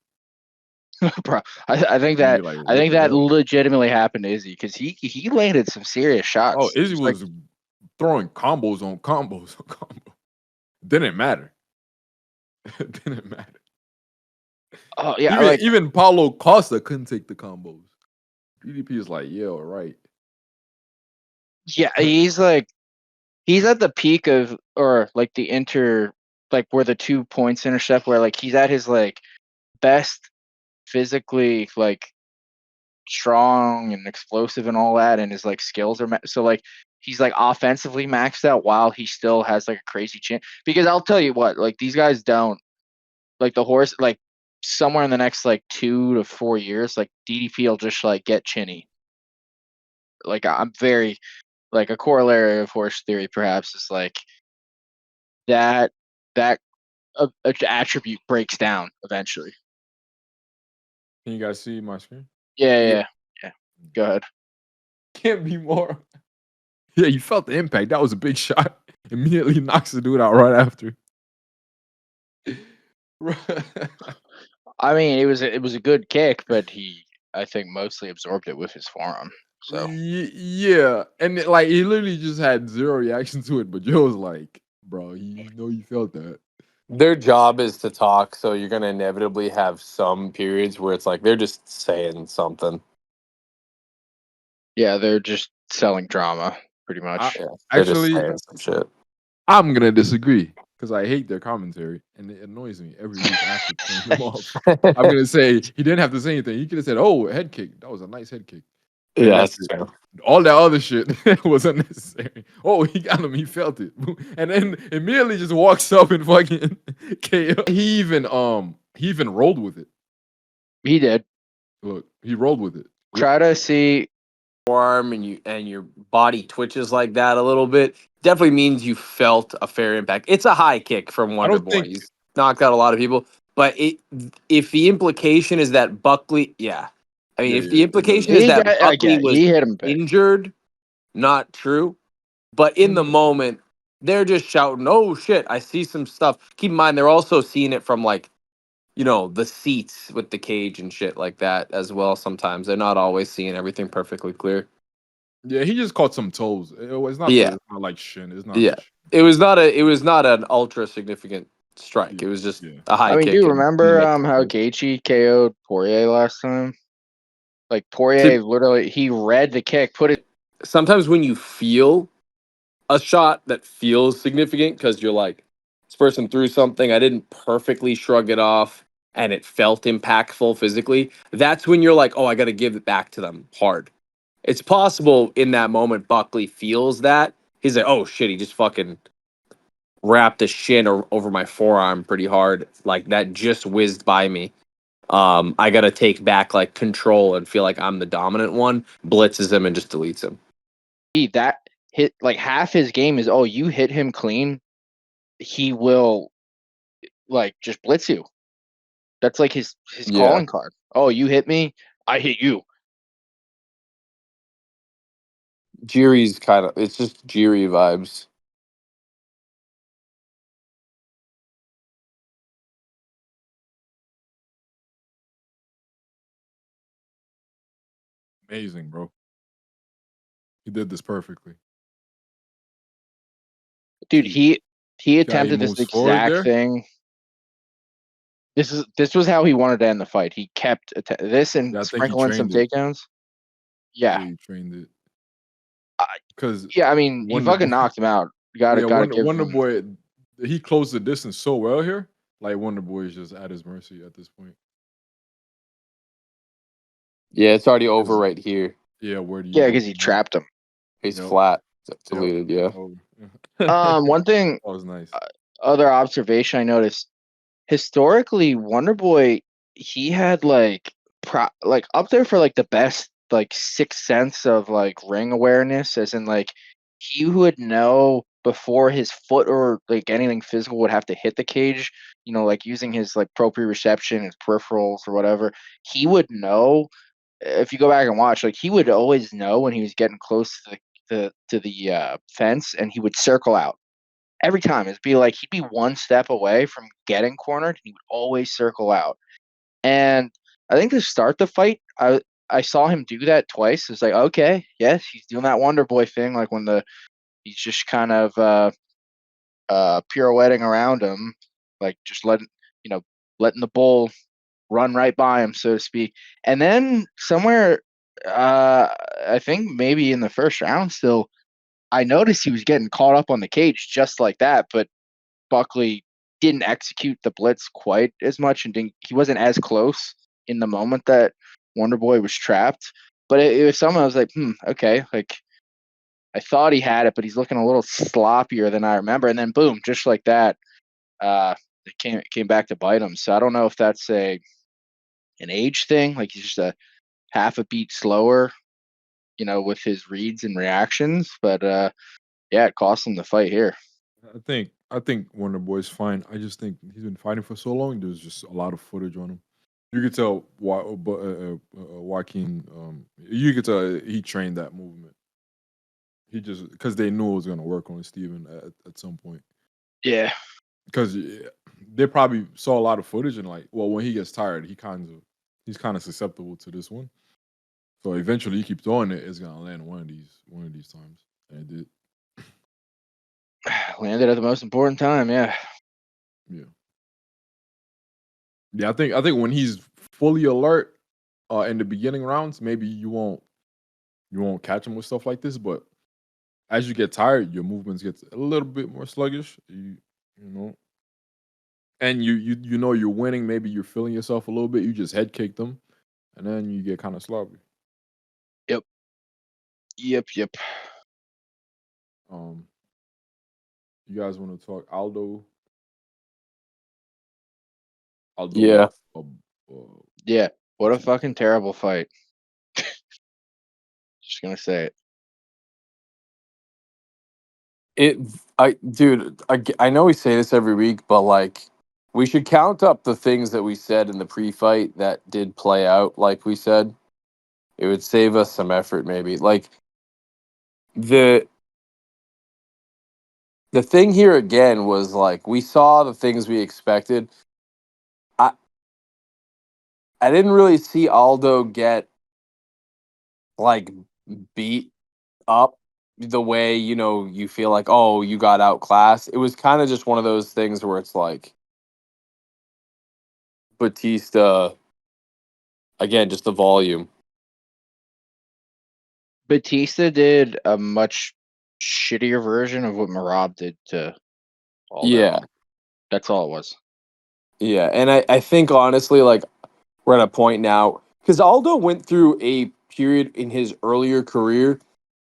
Bro, I think And that you're like, I what think the that hell? legitimately happened to Izzy because he landed some serious Oh, shots. Izzy Just like was throwing combos on combos on combos. Didn't matter. Didn't matter. oh yeah, Even like even Paulo Costa couldn't take the combos. DDP is like, yeah, all right. yeah, he's at the peak of or like the like where the 2 points intercept where like he's at his like best physically like strong and explosive and all that and his like skills are so like he's like offensively maxed out while he still has like a crazy chin because I'll tell you what like these guys don't like the horse like somewhere in the next like 2 to 4 years like DDP will just like get chinny like I'm very like a corollary of horse theory perhaps is like that that attribute breaks down eventually. Can you guys see my screen? Yeah, Yeah. yeah, yeah. Go ahead. Can't be more. Yeah, you felt the impact. That was a big shot. Immediately knocks the dude out right after. I mean, it was a good kick, but he I think mostly absorbed it with his forearm. So Yeah, and like he literally just had zero reaction to it. But Joe was like, "Bro, you know you felt that." Their job is to talk, so you're gonna inevitably have some periods where it's like they're just saying something. yeah, they're just selling drama pretty I, much. Yeah, they're just actually, saying some shit. I'm gonna disagree because I hate their commentary and it annoys me every week after turning them off. I'm gonna say he didn't have to say anything. He could have said, "Oh, head kick. That was a nice head kick," and Yeah, that's that's it. true. All that other shit was unnecessary. Oh, he got him. He felt it, and then immediately just walks up and fucking KO. He even rolled with it. He did. Look, he rolled with it. Try to see Forearm and your body twitches like that a little bit definitely means you felt a fair impact. It's a high kick from I Wonder don't Boy. think. He's knocked out a lot of people, but if the implication is that Buckley, yeah, I mean, Yeah, if the yeah. implication is he that got Buckley again. was He hit him big. injured, not true. But in the Mm, moment, they're just shouting, "Oh shit! I see some stuff." Keep in mind, they're also seeing it from like the seats with the cage and shit like that as well. Sometimes they're not always seeing everything perfectly clear. yeah, he just caught some toes. Yeah, It's not like shin. It's not yeah. the shin. It was not an ultra significant strike. Yeah, It was just yeah. a I high mean, do kick you in the remember mix of how it. Gaethje KO'd Poirier last time? Like To- Poirier literally he read the kick, put it Sometimes when you feel a shot that feels significant because you're like, this person threw something, I didn't perfectly shrug it off, and it felt impactful physically. That's when you're like, oh, I got to give it back to them hard. It's possible in that moment Buckley feels that. He's like, oh shit, he just fucking wrapped the shin over my forearm pretty hard. Like that just whizzed by me. I got to take back like control and feel like I'm the dominant one, blitzes him and just deletes him. that hit like half his game is oh you hit him clean, he will like just blitz you. That's like his Yeah. calling card. Oh, you hit me, I hit you. Jiri's it's just Jiri vibes. Amazing, bro. He did this perfectly. Dude, See, he how he attempted this moves forward exact there. thing. This was how he wanted to end the fight. He kept this and Yeah, I think he sprinkling some trained it. takedowns. Yeah, Yeah, he trained it uh, because yeah. I mean, he Wonder fucking Boy. knocked him out. Gotta Yeah, gotta Wonder give Wonder him. Boy. He closed the distance so well here. Like Wonder Boy is just at his mercy at this point. Yeah, it's already over 'Cause, right here. yeah, where do you Yeah, go because he from here? trapped him. He's Yep, flat. yep. Deleted, yeah. Over. That One thing, was nice. other observation I noticed historically, Wonder Boy, he had like like up there for like the best like sixth sense of like ring awareness, as in like he would know before his foot or like anything physical would have to hit the cage. You know, like using his like proprioception, his peripherals or whatever. He would know if you go back and watch, like he would always know when he was getting close to the fence, and he would circle out every time. It'd be like he'd be one step away from getting cornered, and he would always circle out. And I think to start the fight, I saw him do that twice. It's like, okay, yes, he's doing that Wonder Boy thing, like when he's just kind of pirouetting around him, like just letting the bull run right by him, so to speak. And then somewhere, I think maybe in the first round, still, I noticed he was getting caught up on the cage just like that, but Buckley didn't execute the blitz quite as much, and he wasn't as close in the moment that Wonder Boy was trapped. But it was something I was like, okay, like I thought he had it, but he's looking a little sloppier than I remember. And then boom, just like that, it came back to bite him. So I don't know if that's an age thing, like he's just a half a beat slower, with his reads and reactions. But yeah, it cost him the fight here. I think Wonder Boy's fine. I just think he's been fighting for so long. There's just a lot of footage on him. You could tell Joaquin. You could tell he trained that movement. He just because they knew it was gonna work on Steven at some point. Yeah. Because they probably saw a lot of footage and like, well, when he gets tired, he's kind of susceptible to this one. So eventually, you keep throwing it, it's gonna land one of these times, and it did. Landed at the most important time, yeah. Yeah, yeah. I think when he's fully alert in the beginning rounds, maybe you won't catch him with stuff like this. But as you get tired, your movements get a little bit more sluggish. You know, and you know you're winning. Maybe you're feeling yourself a little bit. You just head kick them, and then you get kind of sloppy. Yep. Um, you guys want to talk Aldo? Yeah. Uh, Yeah. What a fucking terrible fight. Just gonna say it. I know we say this every week, but like we should count up the things that we said in the pre-fight that did play out like we said. It would save us some effort maybe. Like the thing here again was like we saw the things we expected. I I didn't really see Aldo get like beat up the way, you feel like, oh, you got outclassed. It was kind of just one of those things where it's like Batista again, just the volume. Batista did a much shittier version of what Marab did to Aldo. Yeah. That's all it was. Yeah. And I think honestly, like we're at a point now because Aldo went through a period in his earlier career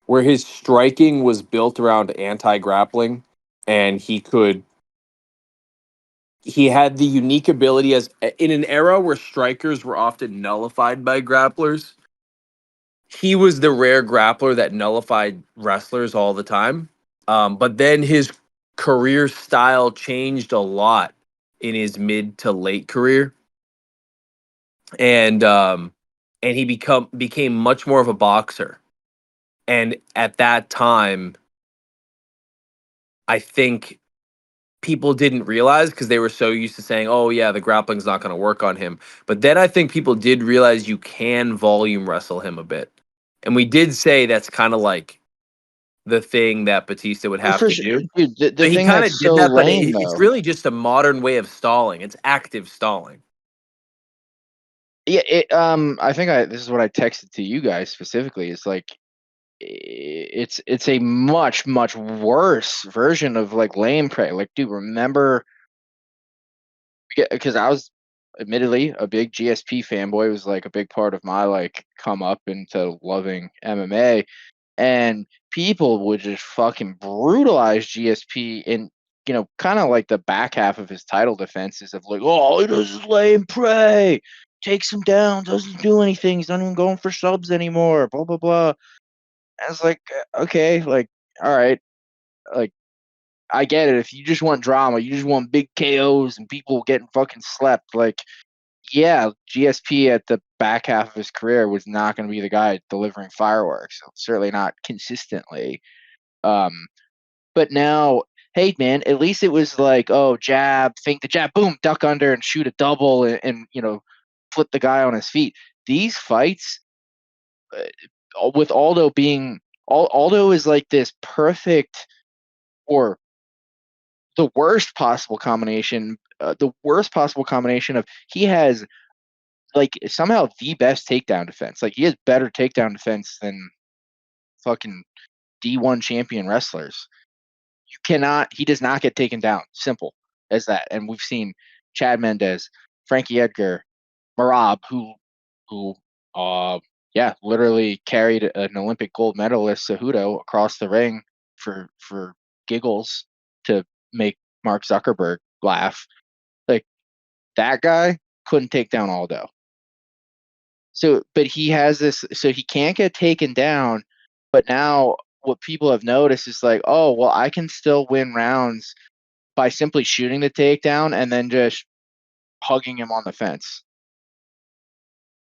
where his striking was built around anti-grappling and he had the unique ability as in an era where strikers were often nullified by grapplers. He was the rare grappler that nullified wrestlers all the time. But then his career style changed a lot in his mid to late career, and he became much more of a boxer. And at that time, I think people didn't realize because they were so used to saying, "Oh yeah, the grappling's not going to work on him." But then I think people did realize you can volume wrestle him a bit, and we did say that's kind of like the thing that Batista would have For to sure, do. dude. The So he thing kind of that's did so that, but lame it's though. really just a modern way of stalling. It's active stalling. Yeah, I think this is what I texted to you guys specifically. It's like it's a much worse version of like lame prey. Like, dude, remember? Because I was admittedly a big GSP fanboy. It was like a big part of my like come up into loving MMA, and people would just fucking brutalize GSP in kind of like the back half of his title defenses of like, oh, he does is lay and pray, takes him down, doesn't do anything, he's not even going for subs anymore, blah blah blah. I was like, okay, like, all right, like I get it. If you just want drama, you just want big KOs and people getting fucking slept, like, yeah, GSP at the back half of his career was not going to be the guy delivering fireworks. Certainly not consistently. But now hey man, at least it was like, oh, jab, fake the jab, boom, duck under and shoot a double and flip the guy on his feet. These fights with Aldo being Aldo is like this perfect or the worst possible combination. The worst possible combination of he has like somehow the best takedown defense. Like he has better takedown defense than fucking D1 champion wrestlers. He does not get taken down. Simple as that. And we've seen Chad Mendez, Frankie Edgar, Marab, who literally carried an Olympic gold medalist, Cejudo, across the ring for giggles to make Mark Zuckerberg laugh. Like that guy couldn't take down Aldo. So, but he has this, so he can't get taken down. But now what people have noticed is like, oh, well, I can still win rounds by simply shooting the takedown and then just hugging him on the fence.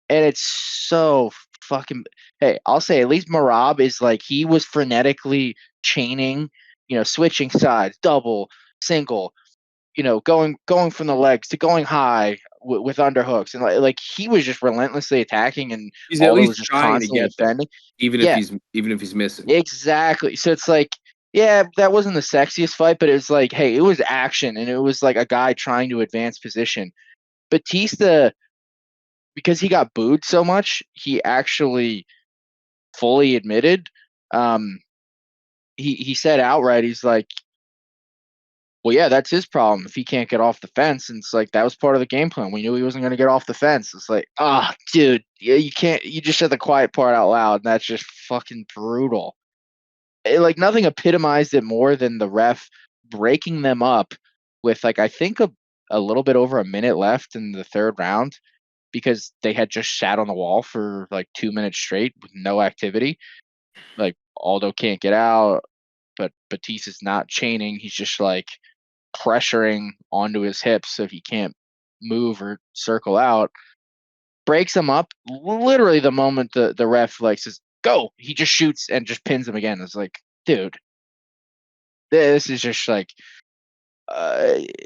And it's so fucking. Hey, I'll say at least Marab is like he was frenetically chaining, switching sides, double, single, going from the legs to going high with underhooks, and like he was just relentlessly attacking, and He's at Aldo least was just trying to constantly get there, defending. even Yeah, if he's missing. exactly. So it's like, yeah, that wasn't the sexiest fight, but it was like, hey, it was action, and it was like a guy trying to advance position. Batista, because he got booed so much, he actually fully admitted. He said outright, he's like, well, yeah, that's his problem if he can't get off the fence. And it's like that was part of the game plan. We knew he wasn't going to get off the fence. It's like, dude, yeah, you can't. You just said the quiet part out loud, and that's just fucking brutal. Like nothing epitomized it more than the ref breaking them up with like I think a little bit over a minute left in the third round because they had just sat on the wall for like 2 minutes straight with no activity. Like Aldo can't get out, but Batista's not chaining. He's just like pressuring onto his hips so he can't move or circle out. Breaks him up literally the moment the ref like says go, he just shoots and just pins him again. It's like, dude, this is just like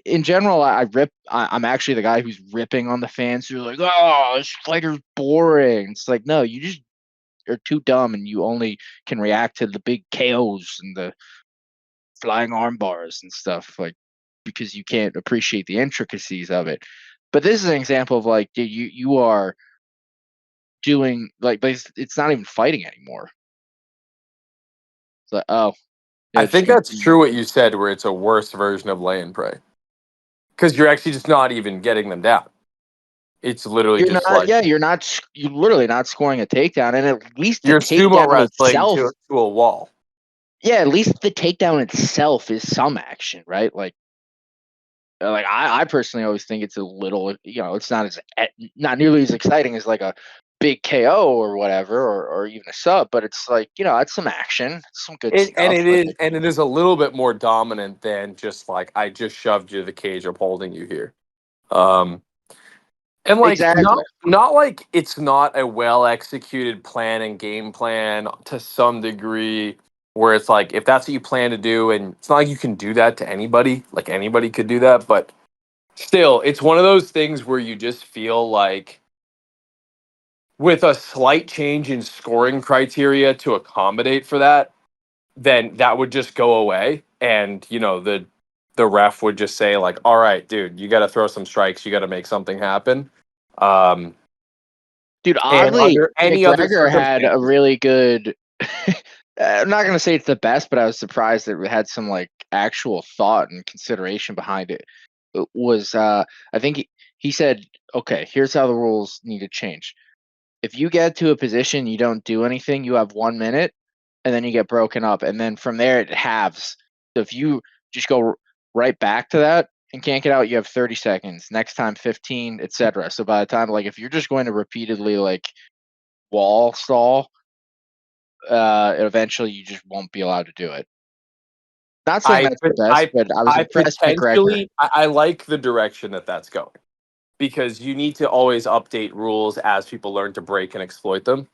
in general, I'm actually the guy who's ripping on the fans who are like, oh, this fighter's boring. It's like, no, you just are too dumb and you only can react to the big KOs and the flying arm bars and stuff, like because you can't appreciate the intricacies of it. But this is an example of like, dude, you are doing like, but it's not even fighting anymore. It's like, oh, I it's think that's true what you said, where it's a worse version of lay and pray. Because you're actually just not even getting them down. It's literally you're just not, like yeah, you're literally not scoring a takedown, and at least the you're sumo takedown wrestling itself, to a wall. yeah, at least the takedown itself is some action, right? Like I personally always think it's a little, it's not nearly as exciting as like a big KO or whatever, or even a sub, but it's like, it's some action, it's some good stuff. And it is a little bit more dominant than just like I just shoved you to the cage, I'm holding you here. And like Exactly. not like it's not a well executed plan and game plan to some degree, where it's like if that's what you plan to do, and it's not like you can do that to anybody, like anybody could do that, but still, it's one of those things where you just feel like with a slight change in scoring criteria to accommodate for that, then that would just go away. And, the ref would just say, like, all right, dude, you got to throw some strikes. You got to make something happen. Dude, And oddly, under any other McGregor had a circumstances, really good. I'm not gonna say it's the best, but I was surprised that it had some like actual thought and consideration behind it. It was, I think he said, okay, here's how the rules need to change. If you get to a position you don't do anything, you have 1 minute, and then you get broken up, and then from there it halves. So if you just go right back to that and can't get out, you have 30 seconds. Next time 15, etc. So by the time, like, if you're just going to repeatedly like wall stall, eventually you just won't be allowed to do it. Not saying I that's the best, but I was impressed McGregor. I like the direction that that's going, because you need to always update rules as people learn to break and exploit them.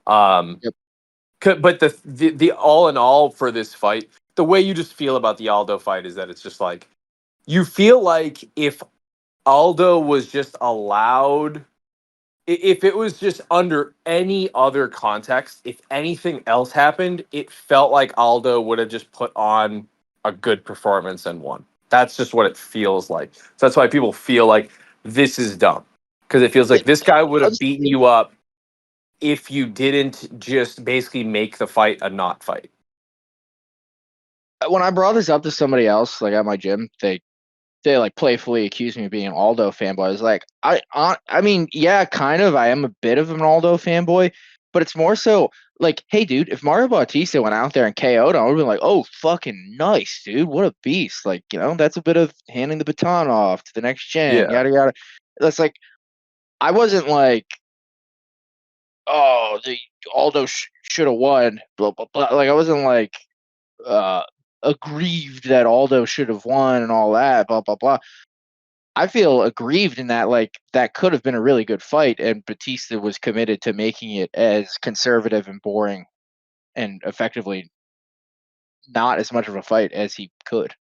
Um, Yep. But the all in all for this fight, the way you just feel about the Aldo fight is that it's just like you feel like if Aldo was just allowed, if it was just under any other context, if anything else happened, it felt like Aldo would have just put on a good performance and won. That's just what it feels like. So that's why people feel like this is dumb, because it feels like this guy would have beaten you up if you didn't just basically make the fight a not fight. When I brought this up to somebody else, like at my gym, they like playfully accused me of being an Aldo fanboy. I was like, I mean, yeah, kind of. I am a bit of an Aldo fanboy, but it's more so like, hey, dude, if Mario Bautista went out there and KO'd him, I would be like, oh, fucking nice, dude, what a beast. Like, that's a bit of handing the baton off to the next gen, Yeah. yada yada. That's like, I wasn't like, oh, the Aldo should have won, blah blah blah. Like, I wasn't like uh aggrieved that Aldo should have won and all that, blah blah blah. I feel aggrieved in that, like, that could have been a really good fight, and Batista was committed to making it as conservative and boring and effectively not as much of a fight as he could.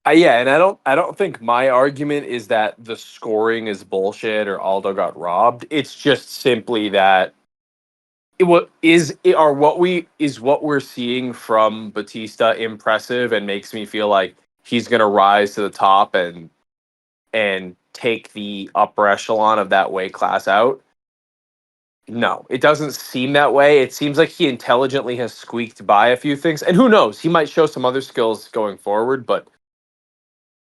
Yeah, and I don't think my argument is that the scoring is bullshit or Aldo got robbed. It's just simply that what we're seeing from Batista impressive and makes me feel like he's gonna rise to the top and take the upper echelon of that weight class out. No, it doesn't seem that way. It seems like he intelligently has squeaked by a few things, and who knows, he might show some other skills going forward. But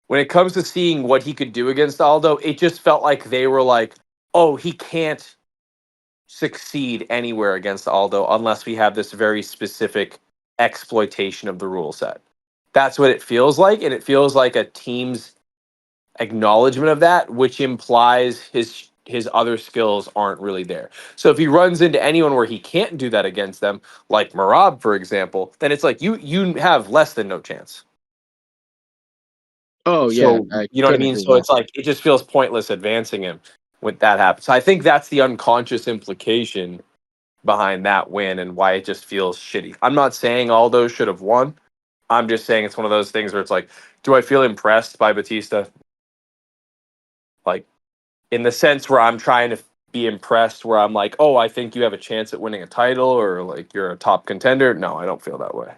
when it comes to seeing what he could do against Aldo, it just felt like they were like, "Oh, he can't succeed anywhere against Aldo unless we have this very specific exploitation of the rule set." That's what it feels like, and it feels like a team's acknowledgement of that, which implies his other skills aren't really there. So if he runs into anyone where he can't do that against them, like Marab, for example, then it's like you have less than no chance. Oh yeah, So I you know what I couldn't mean? agree So more. it's like it just feels pointless advancing him when that happens. So I think that's the unconscious implication behind that win and why it just feels shitty. I'm not saying Aldo should have won. I'm just saying it's one of those things where it's like, do I feel impressed by Batista? Like, in the sense where I'm trying to be impressed, where I'm like, oh, I think you have a chance at winning a title or like you're a top contender. No, I don't feel that way.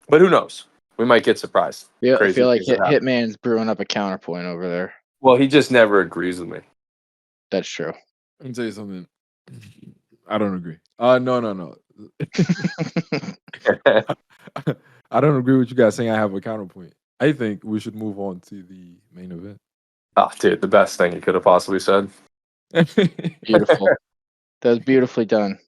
But who knows? We might get surprised. Yeah, I Crazy feel like things that happen. Hitman's brewing up a counterpoint over there. Well, he just never agrees with me. That's true. Let me tell you something. I don't agree. No. I don't agree with you guys saying I have a counterpoint. I think we should move on to the main event. Oh, dude, the best thing he could have possibly said. Beautiful. That was beautifully done.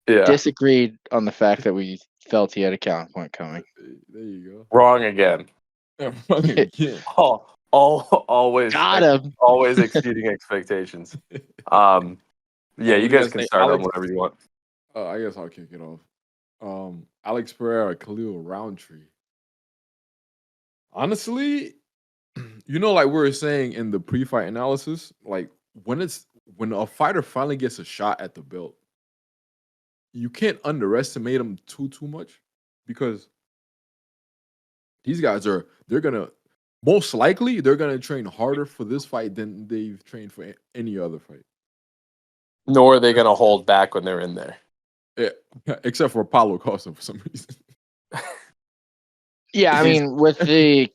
Yeah. Disagreed on the fact that we felt he had a counterpoint coming. There you Wrong again. go. Yeah. Always Got him. always exceeding expectations. Yeah, you guys can start on whatever you want. I guess I'll kick it off. Alex Pereira, Khalil Roundtree. Honestly, like we were saying in the pre-fight analysis, like when a fighter finally gets a shot at the belt, you can't underestimate them too much, because these guys they're gonna most likely they're gonna train harder for this fight than they've trained for any other fight. Nor are they going to hold back when they're in there. Yeah, except for Paulo Costa for some reason. Yeah, I mean, with the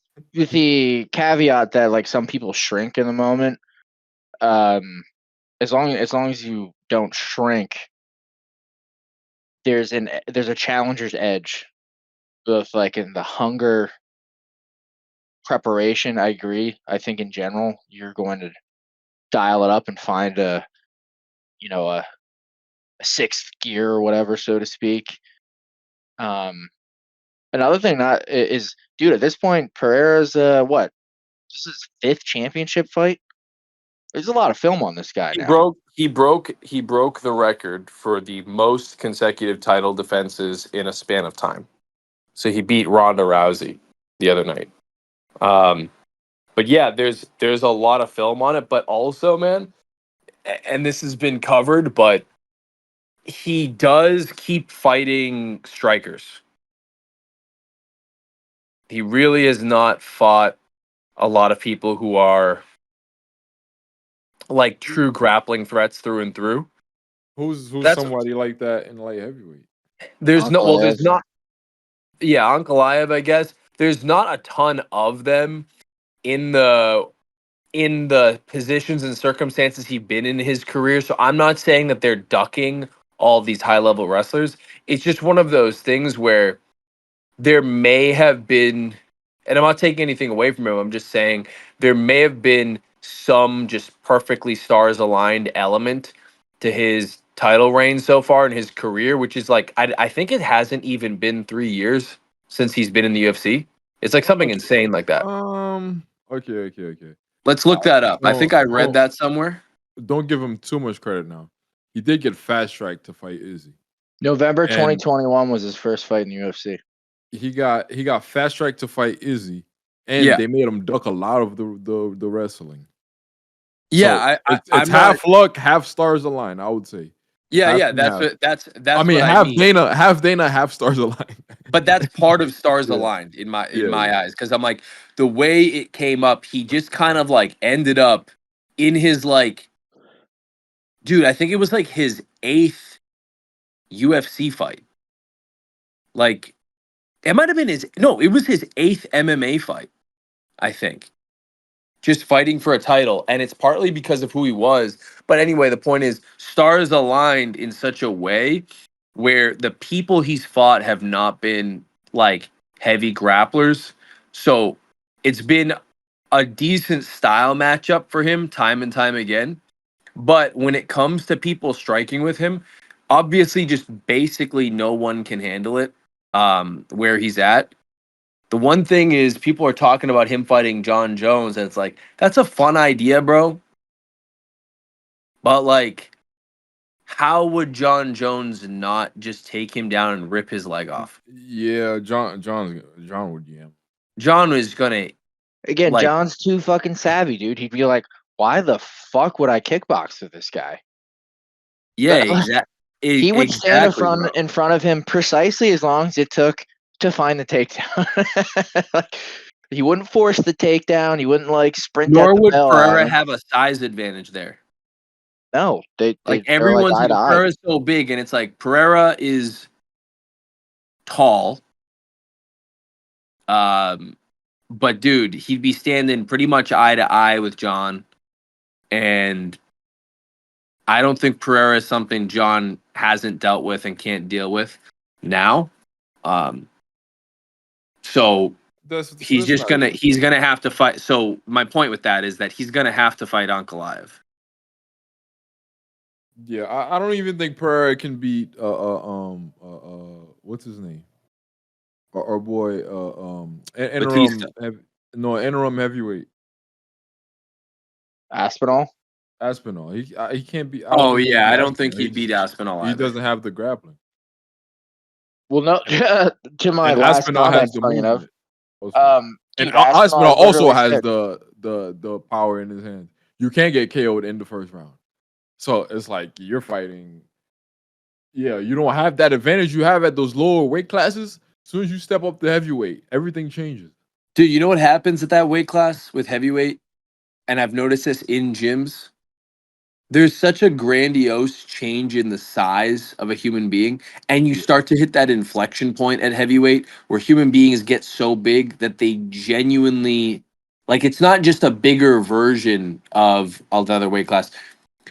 caveat that like some people shrink in the moment, as long as you don't shrink, there's a challenger's edge, both like in the hunger, preparation. I agree. I think in general you're going to dial it up and find a sixth gear or whatever, so to speak. Another thing that is, dude, at this point, Pereira's what? This is his fifth championship fight. There's a lot of film on this guy now. He broke the record for the most consecutive title defenses in a span of time. So he beat Ronda Rousey the other night. But yeah, there's a lot of film on it, but also, man, and this has been covered, but he does keep fighting strikers. He really has not fought a lot of people who are like true grappling threats through and through. Who's That's somebody like that in light heavyweight? there's no well, there's Ankalaev. not yeah, Ankalaev, I guess. There's not a ton of them in the positions and circumstances he's been in his career. So I'm not saying that they're ducking all these high level wrestlers. It's just one of those things where there may have been, and I'm not taking anything away from him. I'm just saying there may have been some just perfectly stars aligned element to his title reign so far in his career, which is like, I think it hasn't even been 3 years since he's been in the UFC. It's like something Okay. insane like that. Okay. Let's look that up. I think I read Don't that somewhere. don't give him too much credit now. He did get fast tracked to fight Izzy, November and 2021 was his first fight in the UFC. he got fast tracked to fight Izzy, and Yeah. they made him duck a lot of the wrestling. Yeah, So it's I'm half not. luck, half stars align. I would say. Yeah, Half yeah. and That's half. what that's I mean, what I mean. Half Dana, half stars align. But that's part of stars Yeah, aligned in my yeah. eyes, because I'm like, the way it came up, he just kind of like ended up in his like, dude, I think it was like his 8th UFC fight. Like, it might have been his, no, it was his 8th MMA fight, I think. Just fighting for a title, and it's partly because of who he was. But anyway, the point is, stars aligned in such a way where the people he's fought have not been like heavy grapplers. So it's been a decent style matchup for him time and time again. But when it comes to people striking with him, obviously just basically no one can handle it where he's at. The one thing is people are talking about him fighting John Jones, and it's like, that's a fun idea, bro. But like, how would John Jones not just take him down and rip his leg off? Yeah, John would yam. John was gonna Again, like, John's too fucking savvy, dude. He'd be like, "Why the fuck would I kickbox with this guy?" yeah, He would stand exactly, bro. in front of him precisely as long as it took to find the takedown. Like, he wouldn't force the takedown. He wouldn't like sprint at Nor the would bell at Pereira him. have a size advantage there. No, Like they're like everyone's eye to eye. Pereira's so big, and it's like Pereira is tall. But dude, he'd be standing pretty much eye to eye with John, and I don't think Pereira is something John hasn't dealt with and can't deal with now. So That's he's gonna have to fight. So my point with that is that he's gonna have to fight Ankalaev. Yeah, I don't even think Pereira can beat what's his name? Our boy Batista. interim heavyweight Aspinall. Aspinall. He can't be. I don't Oh think he can yeah, beat I don't think Aspinall. he'd beat Aspinall He either. doesn't have the grappling. Well, no, to my And last Aspinal comment, has the funny enough. movement. Also. And Dude, Aspinall Aspinall also literally has said, the power in his hands. You can't get KO'd in the first round. So it's like you're fighting. Yeah, you don't have that advantage you have at those lower weight classes. As soon as you step up to heavyweight, everything changes. Dude, you know what happens at that weight class with heavyweight? And I've noticed this in gyms. There's such a grandiose change in the size of a human being, and you Yeah. start to hit that inflection point at heavyweight where human beings get so big that they genuinely, like, it's not just a bigger version of another weight class.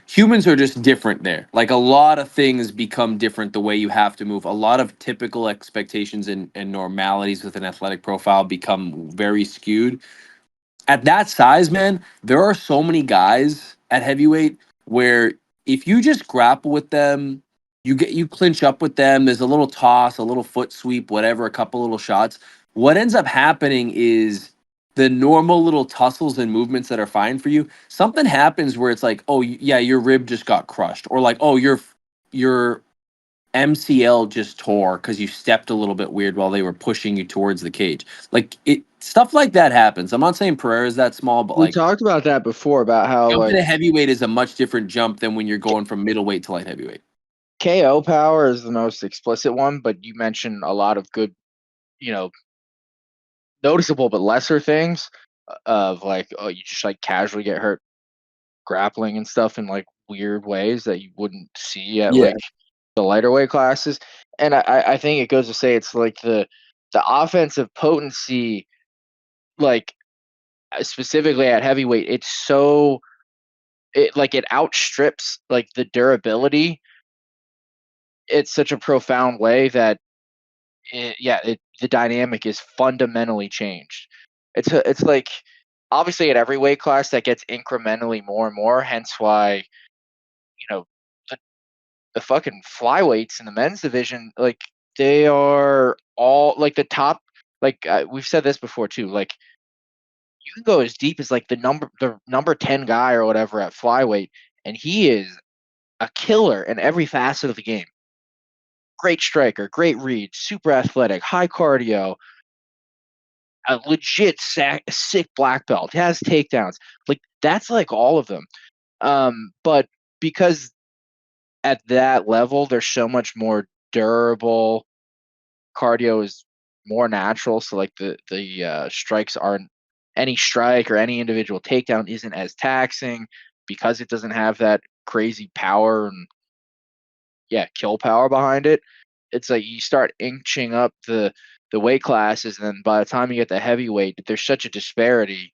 Humans are just different there. Like, a lot of things become different the way you have to move. A lot of typical expectations and normalities with an athletic profile become very skewed at that size, man. There are so many guys at heavyweight where if you just grapple with them, you clinch up with them, there's a little toss, a little foot sweep, whatever, a couple little shots. What ends up happening is the normal little tussles and movements that are fine for you. Something happens where it's like, oh yeah, your rib just got crushed, or like, oh your MCL just tore because you stepped a little bit weird while they were pushing you towards the cage. Like, it stuff like that happens. I'm not saying Pereira is that small, but we like, talked about that before about how jumping like to heavyweight is a much different jump than when you're going from middleweight to light heavyweight. KO power is the most explicit one, but you mentioned a lot of good, noticeable but lesser things of like, oh, you just like casually get hurt grappling and stuff in like weird ways that you wouldn't see at Yeah. like the lighter weight classes. And I think it goes to say it's like the offensive potency, like specifically at heavyweight, it outstrips like the durability. It's such a profound way that the dynamic is fundamentally changed. It's like obviously at every weight class that gets incrementally more and more. Hence why the, the fucking flyweights in the men's division, like they are all like the top. Like we've said this before too. Like you can go as deep as like the number 10 guy or whatever at flyweight, and he is a killer in every facet of the game. Great striker, great read, super athletic, high cardio, a legit sick black belt, has takedowns. Like that's like all of them. But because at that level, there's so much more durable. Cardio is more natural, so like the strikes aren't any strike or any individual takedown isn't as taxing because it doesn't have that crazy power and kill power behind it. It's like you start inching up the weight classes, and then by the time you get the heavyweight, there's such a disparity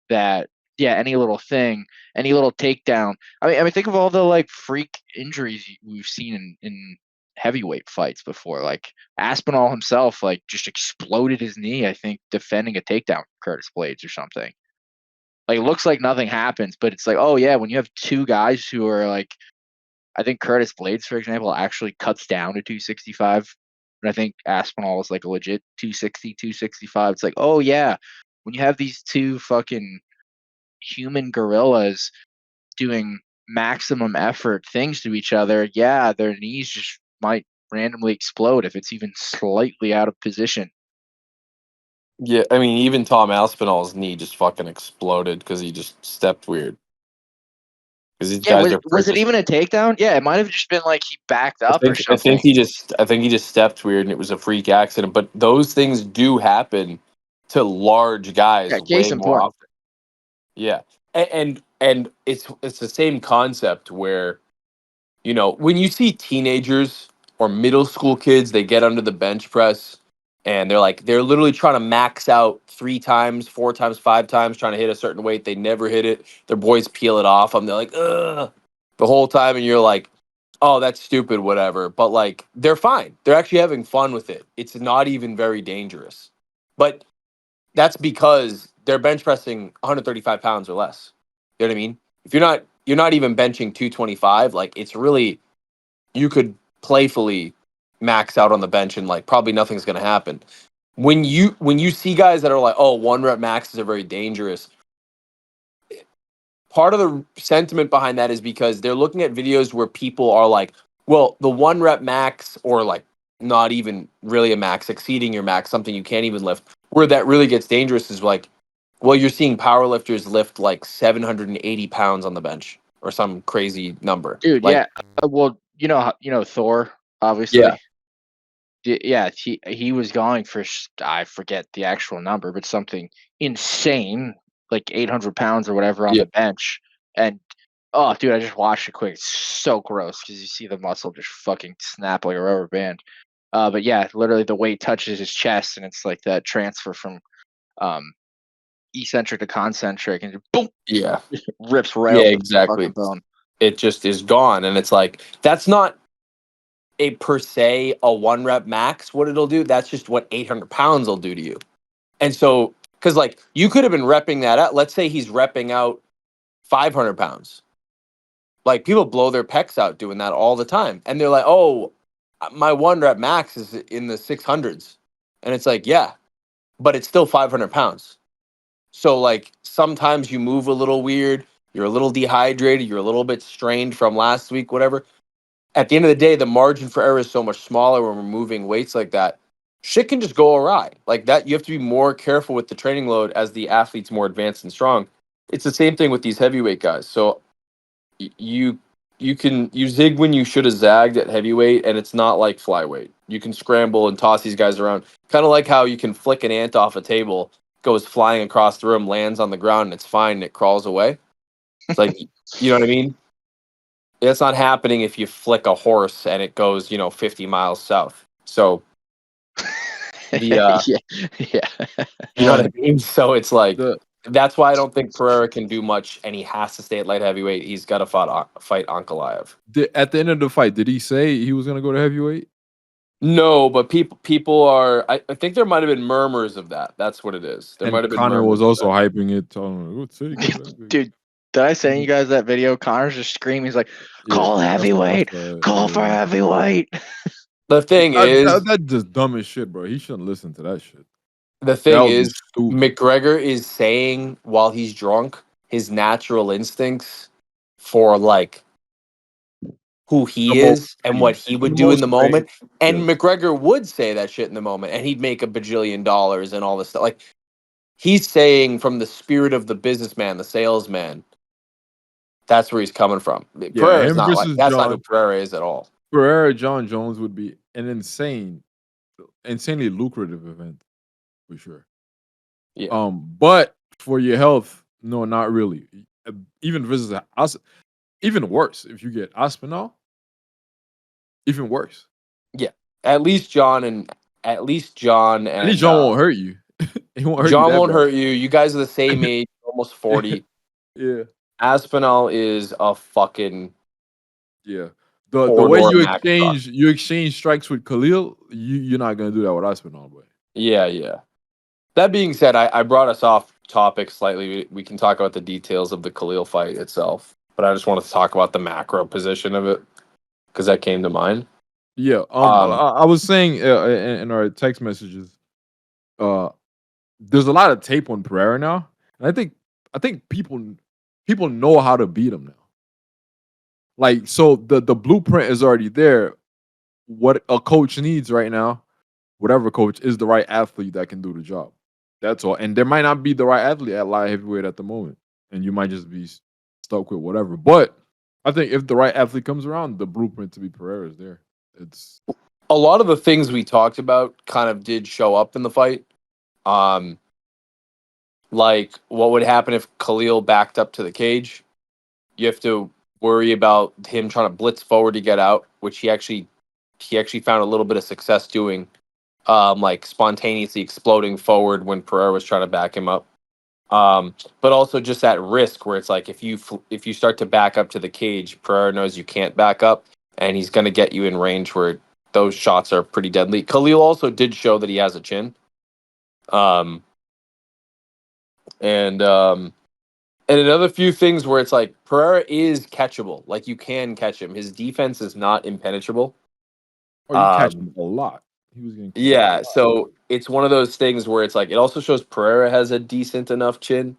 that any little thing, any little takedown. I mean, think of all the like freak injuries we've seen in heavyweight fights before. Like Aspinall himself, like just exploded his knee. I think defending a takedown from Curtis Blades or something. Like it looks like nothing happens, but it's like, oh yeah, when you have two guys who are like, I think Curtis Blades, for example, actually cuts down to 265. And I think Aspinall is like a legit 260, 265. It's like, oh yeah, when you have these two fucking human gorillas doing maximum effort things to each other, their knees just might randomly explode if it's even slightly out of position. Yeah, I mean, even Tom Aspinall's knee just fucking exploded because he just stepped weird. Because these Yeah, guys was are was it just. even a takedown? Yeah, it might have just been like he backed I up or think I think something. he just stepped weird and it was a freak accident. But those things do happen to large guys Yeah, case way in more point. often. Yeah, and it's the same concept where when you see teenagers or middle school kids, they get under the bench press and they're literally trying to max out 3 times, 4 times, 5 times, trying to hit a certain weight. They never hit it. Their boys peel it off them. They're like, ugh, the whole time. And you're like, oh, that's stupid, whatever. But like, they're fine. They're actually having fun with it. It's not even very dangerous. But that's because they're bench pressing 135 pounds or less. You know what I mean? If you're not even benching 225, like it's really, you could playfully max out on the bench and like probably nothing's going to happen. When you see guys that are like, oh, 1 rep maxes are very dangerous, part of the sentiment behind that is because they're looking at videos where people are like, well, the 1 rep max, or like not even really a max, exceeding your max, something you can't even lift. Where that really gets dangerous is like, well, you're seeing powerlifters lift like 780 pounds on the bench or some crazy number. Dude, Like, yeah. Well, Thor, yeah, obviously. Yeah, he was going for I forget the actual number, but something insane, like 800 pounds or whatever on yeah, the bench. And oh, dude, I just watched it quick. It's so gross because you see the muscle just fucking snap like a rubber band. But yeah, literally the weight touches his chest, and it's like that transfer from um eccentric to concentric, and just boom, yeah, rips right yeah, off the fucking exactly. bone. It just is gone. And it's like, that's not a per se a 1 rep max. What it'll do, that's just what 800 pounds will do to you. And so, because like you could have been repping that out. Let's say he's repping out 500 pounds. Like people blow their pecs out doing that all the time. And they're like, oh, my 1 rep max is in the 600s. And it's like, yeah, but it's still 500 pounds. So like sometimes you move a little weird. You're a little dehydrated. You're a little bit strained from last week, whatever. At the end of the day, the margin for error is so much smaller when we're moving weights like that. Shit can just go awry. Like that, you have to be more careful with the training load as the athlete's more advanced and strong. It's the same thing with these heavyweight guys. So you you zig when you should have zagged at heavyweight, and it's not like flyweight. You can scramble and toss these guys around, kind of like how you can flick an ant off a table, goes flying across the room, lands on the ground, and it's fine, and it crawls away. It's like, you know what I mean? That's not happening if you flick a horse and it goes, 50 miles south. So the yeah, yeah. you know what I mean? So it's like The that's why I don't think Pereira can do much, and he has to stay at light heavyweight. He's got to fight Ankalaev. at the end of the fight, did he say he was gonna go to heavyweight? No, but people are. I think there might have been murmurs of that. That's what it is. There might And have been Connor murmurs was of also that. hyping it, telling him, "Oh, say go to heavyweight." Dude, did I send you guys that video? Connor's just screaming. He's like, Yeah, call heavyweight. Call for yeah. heavyweight. The thing That, is, that, that's just dumb as shit, bro. He shouldn't listen to that shit. the That thing would be is, stupid. McGregor is saying while he's drunk his natural instincts for like who The he most is and what pain. he The would do in most the pain. moment. And Yes. McGregor would say that shit in the moment, and he'd make $1 bajillion and all this stuff. Like he's saying from the spirit of the businessman, the salesman. That's where he's coming from. Yeah, Pereira is him not like versus that's not who John Pereira is at all. Pereira, John Jones would be an insanely lucrative event for sure. Yeah. But for your health, no, not really. Even versus even worse if you get Aspinall. Even worse. Yeah. At least John and At least John won't hurt you. He won't hurt you John that won't bad. hurt you. You guys are the same age, almost 40. Yeah, Aspinall is a fucking yeah. The way four-door Mack truck. you exchange strikes with Khalil, you're not gonna do that with Aspinall, boy. Yeah, yeah. That being said, I brought us off topic slightly. We can talk about the details of the Khalil fight itself, but I just wanted to talk about the macro position of it because that came to mind. Yeah. Um, I was saying in our text messages, uh, there's a lot of tape on Pereira now, and I think people know how to beat him now. Like, so the blueprint is already there. What a coach needs right now, whatever coach, is the right athlete that can do the job. That's all. And there might not be the right athlete at light heavyweight at the moment, and you might just be stuck with whatever. But I think if the right athlete comes around, the blueprint to be Pereira is there. It's a lot of the things we talked about kind of did show up in the fight. Like what would happen if Khalil backed up to the cage? You have to worry about him trying to blitz forward to get out, which he actually found a little bit of success doing, like spontaneously exploding forward when Pereira was trying to back him up. But also just that risk where it's like if you start to back up to the cage, Pereira knows you can't back up, and he's going to get you in range where those shots are pretty deadly. Khalil also did show that he has a chin, um, and another few things where it's like Pereira is catchable, like you can catch him. His defense is not impenetrable. or you catch Um, him a lot. He was getting caught a yeah, lot. so it's one of those things where it's like it also shows Pereira has a decent enough chin.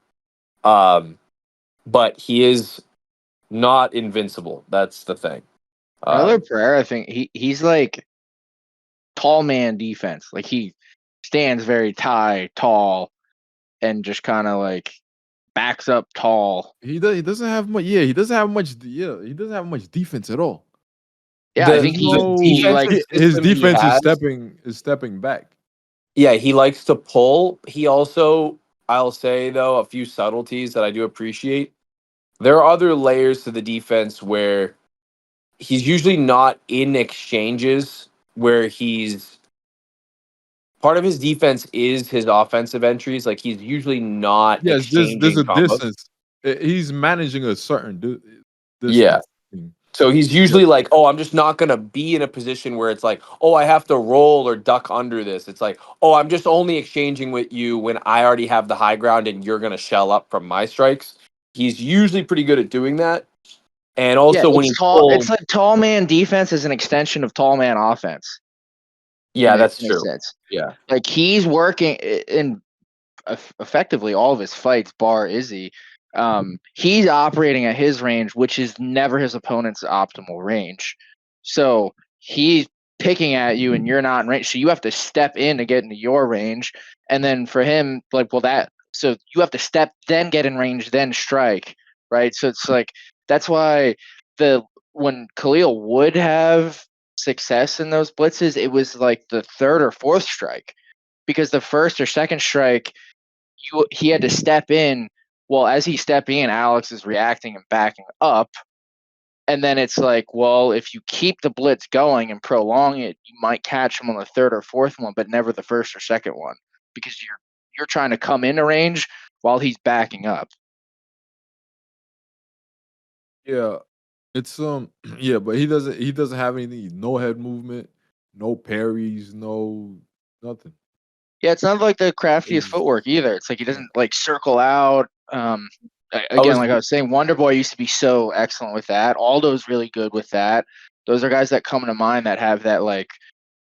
Um, but he is not invincible. That's the thing. Tyler Um, Pereira, I think he's like tall man defense. Like he stands very tall, and just kind of like backs up tall. He doesn't have much. Yeah, he doesn't have much. Yeah, he doesn't have much defense at all. Yeah, I the think the he like defensive His system he defense is has, stepping back. yeah, he likes to pull. He also, I'll say though, a few subtleties that I do appreciate. There are other layers to the defense where he's usually not in exchanges where he's part of his defense is his offensive entries. Like he's usually not Yes, there's exchanging a combos. distance. He's managing a certain Yeah. distance. So he's Yeah, usually like, oh, I'm just not going to be in a position where it's like, oh, I have to roll or duck under this. It's like, oh, I'm just only exchanging with you when I already have the high ground and you're going to shell up from my strikes. He's usually pretty good at doing that. And yeah, also when it's he tall. It's pulls, like tall man defense is an extension of tall man offense. yeah, that's In a true. sense, Yeah. like he's working in effectively all of his fights, bar Izzy. He's operating at his range, which is never his opponent's optimal range. So he's picking at you, and you're not in range. So you have to step in to get into your range, and then for him, like, well, that so you have to step, then get in range, then strike, right? So it's like that's why the when Khalil would have success in those blitzes, it was like the third or fourth strike, because the first or second strike, he had to step in. Well, as he's stepping in, Alex is reacting and backing up. And then it's like, well, if you keep the blitz going and prolong it, you might catch him on the third or fourth one, but never the first or second one, because you're trying to come into range while he's backing up. Yeah, it's yeah, but he doesn't have anything. No head movement, no parries, no nothing. Yeah, it's not like the craftiest It's- footwork either. It's like he doesn't like circle out. I Again, was like I was saying, Wonder Boy used to be so excellent with that. Aldo's really good with that. Those are guys that come to mind that have that like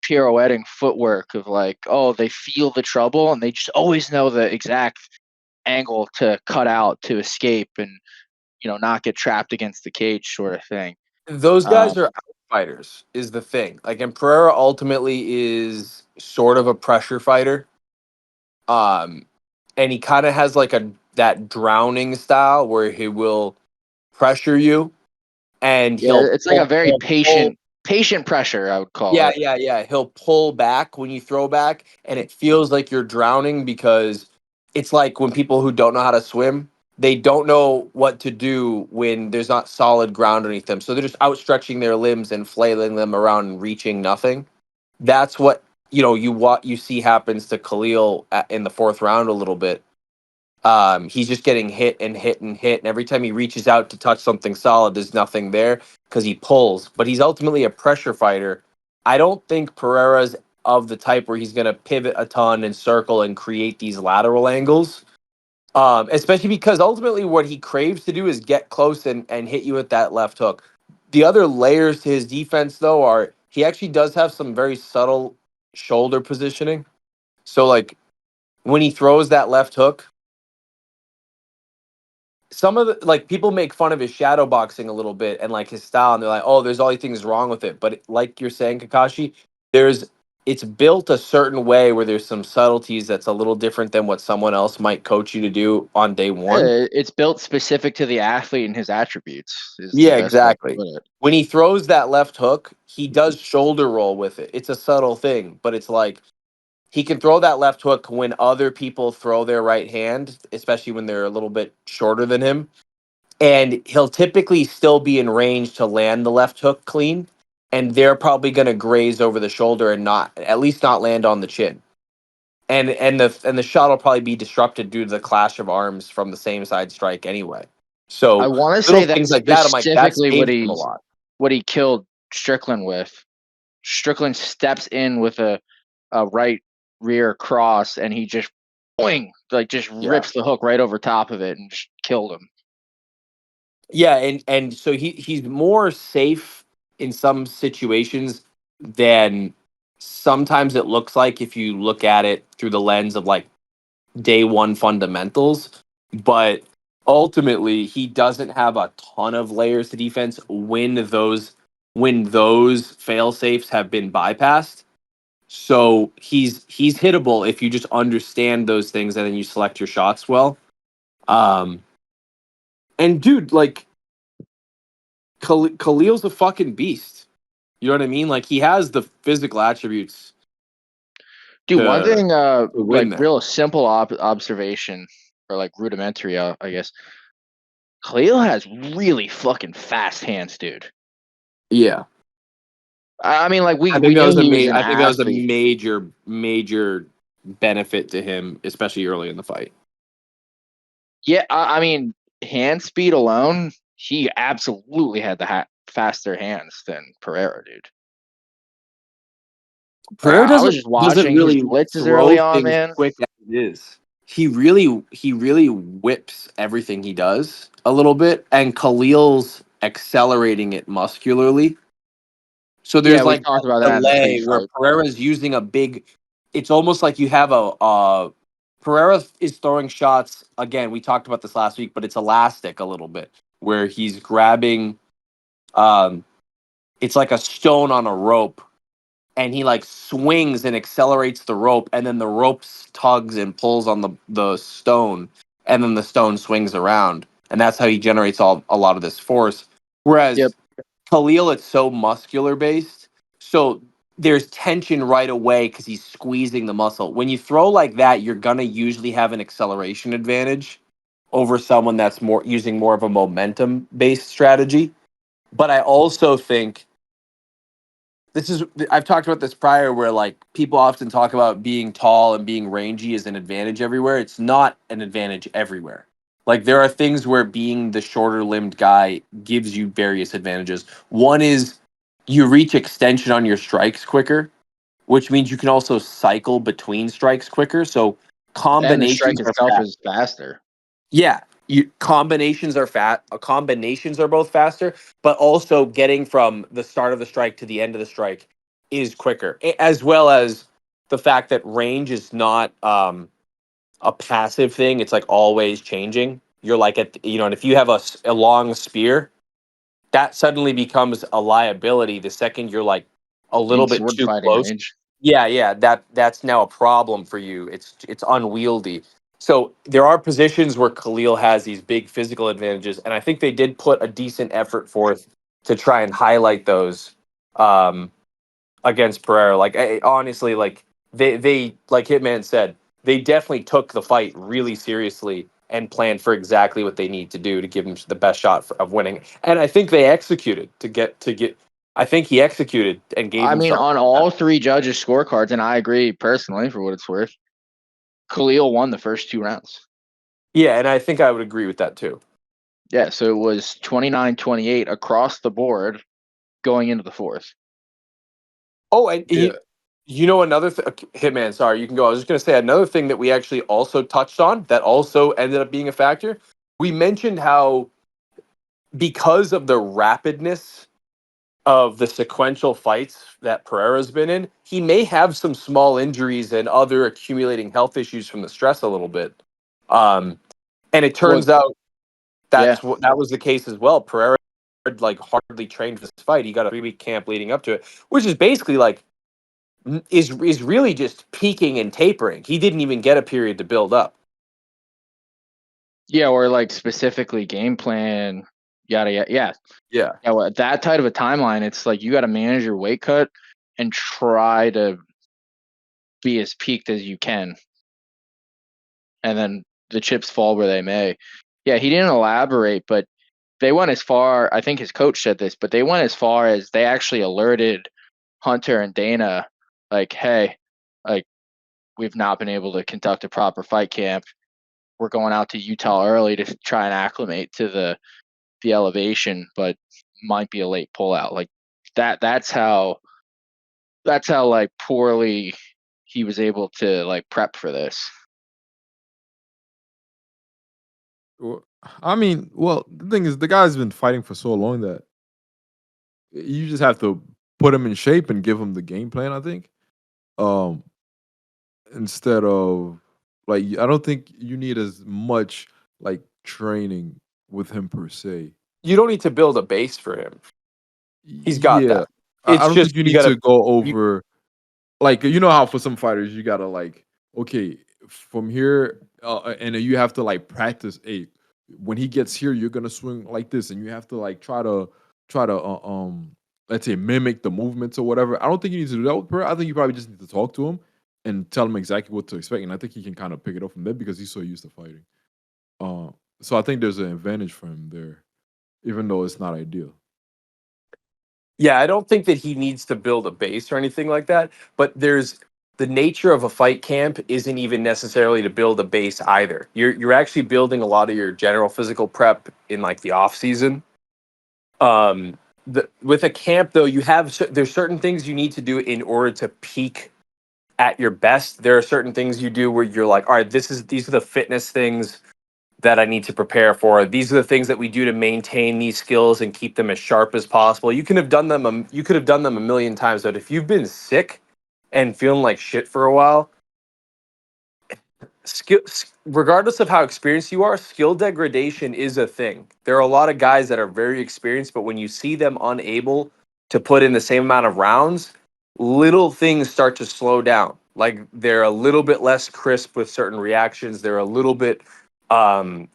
pirouetting footwork of like, oh, they feel the trouble and they just always know the exact angle to cut out to escape and not get trapped against the cage, sort of thing. Those Um, guys are outfighters, is the thing. Like, and Pereira ultimately is sort of a pressure fighter. And he kind of has like that drowning style where he will pressure you, and yeah, it's like a very he'll pull. patient pressure, I would call Yeah, it. yeah, yeah. He'll pull back when you throw back, and it feels like you're drowning because it's like when people who don't know how to swim, they don't know what to do when there's not solid ground underneath them. So they're just outstretching their limbs and flailing them around and reaching nothing. That's what you see happens to Khalil in the fourth round a little bit. He's just getting hit and hit and hit, and every time he reaches out to touch something solid, there's nothing there because he pulls. But he's ultimately a pressure fighter. I don't think Pereira's of the type where he's going to pivot a ton and circle and create these lateral angles. Especially because ultimately what he craves to do is get close and hit you with that left hook. The other layers to his defense, though, are he actually does have some very subtle shoulder positioning. So, like, when he throws that left hook, some of the like people make fun of his shadow boxing a little bit and like his style, and they're like, "Oh, there's all these things wrong with it." But like you're saying, Kakashi, there's it's built a certain way where there's some subtleties that's a little different than what someone else might coach you to do on day one. It's built specific to the athlete and his attributes is the Yeah, best way to exactly. put it. When he throws that left hook, he does shoulder roll with it. It's a subtle thing, but it's like he can throw that left hook when other people throw their right hand, especially when they're a little bit shorter than him, and he'll typically still be in range to land the left hook clean, and they're probably going to graze over the shoulder and not at least not land on the chin. And the shot will probably be disrupted due to the clash of arms from the same side strike anyway. I So want to little say that's things like that, I'm like, that specifically saves him a lot. what he killed Strickland with. Strickland steps in with a right rear cross, and he just boing, like just Yeah. rips the hook right over top of it and just killed him. Yeah, and so he's more safe in some situations than sometimes it looks like if you look at it through the lens of like day one fundamentals. But ultimately, he doesn't have a ton of layers to defense when those fail safes have been bypassed. So he's hittable if you just understand those things and then you select your shots well. Um, and dude, like Khalil's a fucking beast. You know what I mean? Like he has the physical attributes Dude, one to thing, win like there. real simple observation or like rudimentary, I guess. Khalil has really fucking fast hands, dude. Yeah, I mean, like I we think that knew was a he was ma- an I think that was a athlete. major benefit to him, especially early in the fight. Yeah, I mean, hand speed alone, he absolutely had the faster hands than Pereira, dude. Like Pereira I was just doesn't watching his really blitzes throw early on, things man. quick as it is. He really whips everything he does a little bit, and Khalil's accelerating it muscularly. So Yeah, there's we like talked about a that in the delay where pre-fight. Pereira's using a big. It's almost like you have Pereira is throwing shots again. We talked about this last week, but it's elastic a little bit where he's grabbing. Um, it's like a stone on a rope, and he like swings and accelerates the rope, and then the rope tugs and pulls on the stone, and then the stone swings around, and that's how he generates a lot of this force. Whereas Yep. Khalil, it's so muscular based. So there's tension right away because he's squeezing the muscle. When you throw like that, you're gonna usually have an acceleration advantage over someone that's more using more of a momentum based strategy. But I also think I've talked about this prior where like people often talk about being tall and being rangy is an advantage everywhere. It's not an advantage everywhere. Like there are things where being the shorter limbed guy gives you various advantages. One is you reach extension on your strikes quicker, which means you can also cycle between strikes quicker. So And the strike combinations are itself fast. is faster. Yeah, combinations are fat. Combinations are both faster, but also getting from the start of the strike to the end of the strike is quicker, as well as the fact that range is not a passive thing. It's like always changing. You're like and if you have a long spear, that suddenly becomes a liability the second you're like a little In bit sword too fighting close. range. Yeah, that's now a problem for you. It's unwieldy. So there are positions where Khalil has these big physical advantages, and I think they did put a decent effort forth to try and highlight those um, against Pereira. Like honestly, like they like Hitman said, they definitely took the fight really seriously and planned for exactly what they need to do to give him the best shot of winning. And I think they executed to get. I think he executed and gave I mean, himself. on all three judges' scorecards, and I agree personally for what it's worth, Khalil won the first 2 rounds. Yeah, and I think I would agree with that too. Yeah, so it was 29-28 across the board going into the fourth. Oh, and Yeah. you know another Hitman. Sorry, you can go. I was just going to say another thing that we actually also touched on that also ended up being a factor. We mentioned how because of the rapidness of the sequential fights that Pereira's been in, he may have some small injuries and other accumulating health issues from the stress a little bit. And it Well, turns out yeah, that was the case as well. Pereira like hardly trained for this fight. He got a 3-week camp leading up to it, which is basically like is really just peaking and tapering. He didn't even get a period to build up. yeah, or like specifically game plan, yada yada. Yeah, Yeah. yeah. Well, that type of a timeline, it's like you got to manage your weight cut and try to be as peaked as you can, and then the chips fall where they may. Yeah, he didn't elaborate, but they went as far. I think his coach said this, but they went as far as they actually alerted Hunter and Dana, like, hey, like we've not been able to conduct a proper fight camp. We're going out to Utah early to try and acclimate to the elevation, but might be a late pullout. Like that's how like poorly he was able to like prep for this. I mean, well, the thing is, the guy's been fighting for so long that you just have to put him in shape and give him the game plan. I think, um, instead of like, I don't think you need as much like training with him per se. You don't need to build a base for him. He's got Yeah, that. I It's don't just think you you need gotta to go you over like you know how for some fighters you gotta like okay from here and then you have to like practice when he gets here you're gonna swing like this and you have to like try to let's say mimic the movements or whatever. I don't think you need to do that with Pereira. I think you probably just need to talk to him and tell him exactly what to expect, and I think he can kind of pick it up from there because he's so used to fighting. uh, so I think there's an advantage for him there, even though it's not ideal. Yeah, I don't think that he needs to build a base or anything like that, but there's the nature of a fight camp isn't even necessarily to build a base either. You're actually building a lot of your general physical prep in like the off season. With a camp though, there's certain things you need to do in order to peak at your best. There are certain things you do where you're like, all right, these are the fitness things that I need to prepare for. These are the things that we do to maintain these skills and keep them as sharp as possible. You could have done them a million times, but if you've been sick and feeling like shit for a while, regardless of how experienced you are, skill degradation is a thing. There are a lot of guys that are very experienced, but when you see them unable to put in the same amount of rounds, little things start to slow down. Like they're a little bit less crisp with certain reactions. They're a little bit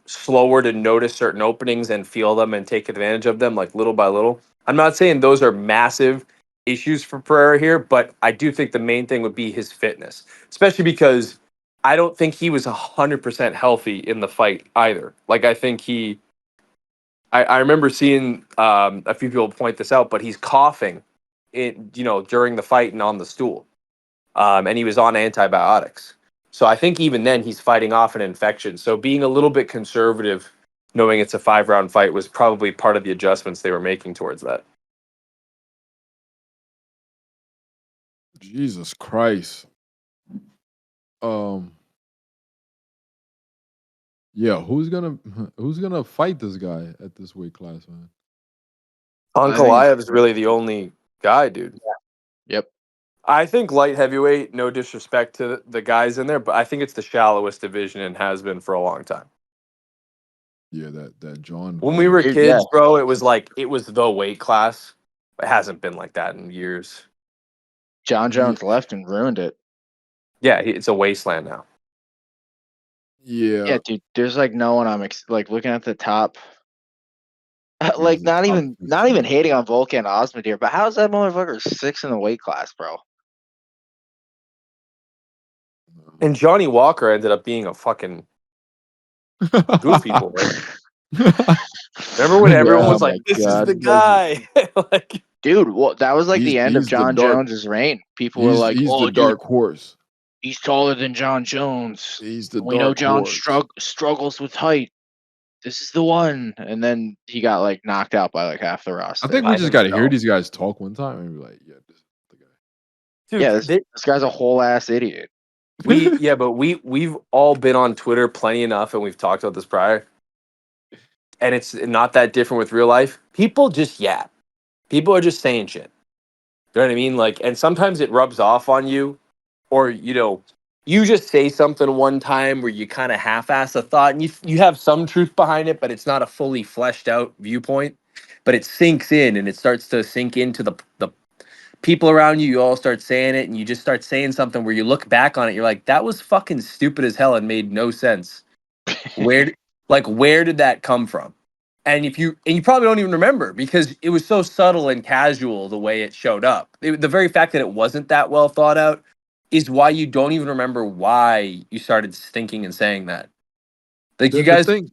slower to notice certain openings and feel them and take advantage of them, like little by little. I'm not saying those are massive issues for Pereira here, but I do think the main thing would be his fitness, especially because I don't think he was 100% healthy in the fight either. Like, I think I remember seeing a few people point this out, but he's coughing during the fight and on the stool. And he was on antibiotics. So I think even then he's fighting off an infection. So being a little bit conservative, knowing it's a 5-round fight, was probably part of the adjustments they were making towards that. Jesus Christ. Yeah, who's gonna fight this guy at this weight class, man? Ankalaev is really the only guy, dude. Yep. I think light heavyweight, no disrespect to the guys in there, but I think it's the shallowest division and has been for a long time. Yeah, that John. When we were Dude, kids, yeah. bro, it was the weight class. It hasn't been like that in years. John Jones left and ruined it. Yeah, it's a wasteland now. Yeah, Yeah, dude. There's like no one like looking at the top. Like the not top even 15. hating on Volkan Osmodir, but how's that motherfucker 6 in the weight class, bro? And Johnny Walker ended up being a fucking goofy boy. Remember when everyone was Oh like, my "This is God. the guy"? Like, Dude, well, that was like the end of he's the John dark Jones's reign. People were like, he's the "Oh, dude, dark horse. he's taller than John Jones. He's the We know dark John horse. struggles with height. This is the one." And then he got like knocked out by like half the I roster. think we by just got to hear himself. these guys talk one time and be like, yeah, this is the guy. Dude, Yeah, this guy's a whole ass idiot. but we've all been on Twitter plenty enough, and we've talked about this prior. And it's not that different with real life. People just yap. People are just saying shit. You know what I mean? Like, and sometimes it rubs off on you, or you just say something one time where you kind of half-ass a thought, and you have some truth behind it, but it's not a fully fleshed out viewpoint. But it sinks in, and it starts to sink into the people around you. You all start saying it, and you just start saying something where you look back on it, you're like, that was fucking stupid as hell and made no sense. Where did that come from? And you probably don't even remember because it was so subtle and casual the way it showed up. The very fact that it wasn't that well thought out is why you don't even remember why you started thinking and saying that. Like, you The guys, thing,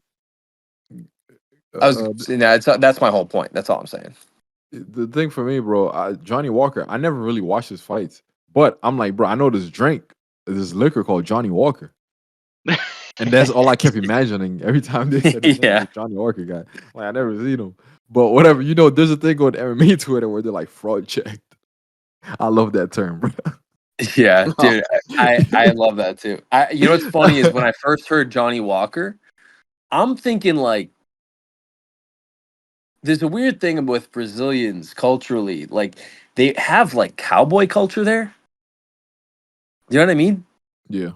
that's my whole point. That's all I'm saying. the thing for me, bro, Johnny Walker. I never really watched his fights, but I'm like, bro, I know this liquor called Johnny Walker, and that's all I kept imagining every time they said his name, Yeah. the Johnny Walker guy. Like, I never seen him, but whatever. There's a thing on MMA Twitter where they're like fraud checked. I love that term, bro. Yeah, dude, I love that too. What's funny is when I first heard Johnny Walker, I'm thinking like there's a weird thing with Brazilians culturally, like they have like cowboy culture there. You know what I mean? Yeah.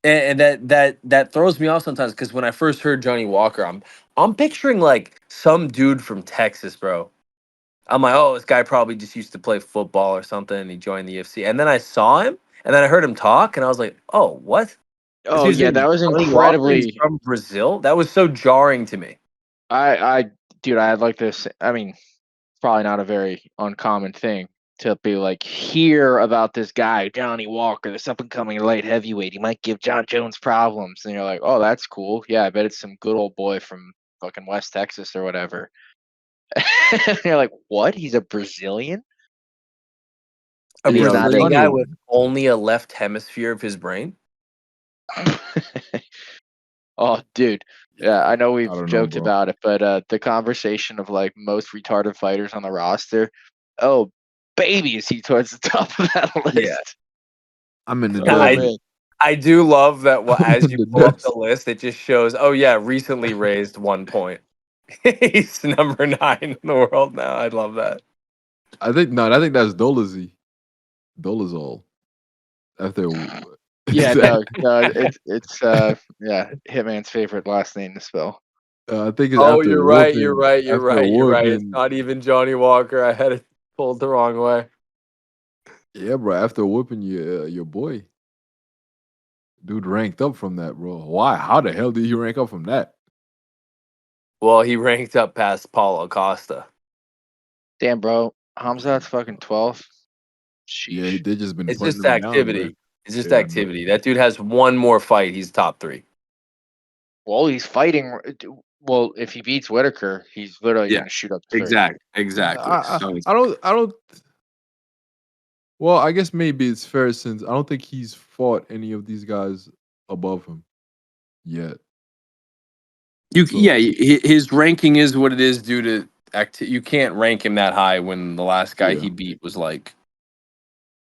And that throws me off sometimes because when I first heard Johnny Walker, I'm picturing like some dude from Texas, bro. I'm like, oh, this guy probably just used to play football or something, and he joined the UFC. And then I saw him, and then I heard him talk, and I was like, oh, what? This Oh dude's yeah, named that was Johnny Walker. He's incredibly. from Brazil. That was so jarring to me. Dude, I had like this. I mean, probably not a very uncommon thing to be like hear about this guy Johnny Walker, this up and coming light heavyweight. He might give John Jones problems, and you're like, oh, that's cool. Yeah, I bet it's some good old boy from fucking West Texas or whatever. And you're like, what? He's a Brazilian? A And he's not Brazilian guy a. with only a left hemisphere of his brain. Oh, dude. Yeah, I know I we've don't know, joked bro. about it, but the conversation of like most retarded fighters on the roster, oh, baby, is he towards the top of that list? Yeah. I'm in the Oh depths. man. I do love that. As you The pull up depths. the list, it just shows, oh yeah, recently raised 1 point. He's number 9 in the world now. I love that. I think that's Dolazy. Dolazol. After Yeah, no, it's yeah, Hitman's favorite last name to spell. I think it's Oh, after you're a right. You're whooping. right. You're After a right. You're right. It's whooping. not even Johnny Walker. I had it pulled the wrong way. Yeah, bro. After whooping your boy. Dude ranked up from that, bro. Why? How the hell did he rank up from that? Well, he ranked up past Paulo Costa. Damn, bro. Hamzat's fucking 12th. Yeah, Sheesh. they just been It's putting just him down, man. activity. It's just Yeah, activity. That dude has one more fight. He's top 3. Well, he's fighting. Well, if he beats Whitaker, he's literally Yeah, going to shoot up to 3. Exactly. So I don't. Well, I guess maybe it's fair since I don't think he's fought any of these guys above him yet. So his ranking is what it is due to you can't rank him that high when the last guy Yeah. he beat was like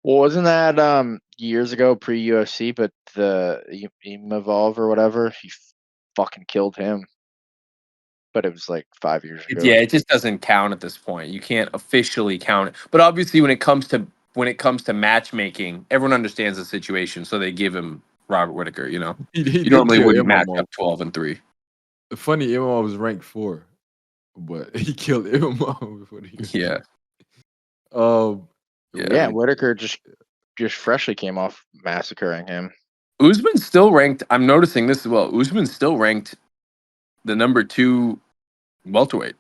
Well, wasn't that years ago pre UFC? But the Evolve or whatever, he fucking killed him. But it was like 5 years ago. yeah, it just doesn't count at this point. You can't officially count it. But obviously when it comes to matchmaking, everyone understands the situation, so they give him Robert Whitaker, you know. he You did normally kill wouldn't match Imam. up 12-3. Funny, Imam was ranked 4, but he killed Imam before the Yeah. Yeah, Whitaker just freshly came off massacring him. Usman's still ranked. I'm noticing this as well. Usman's still ranked the number 2 welterweight.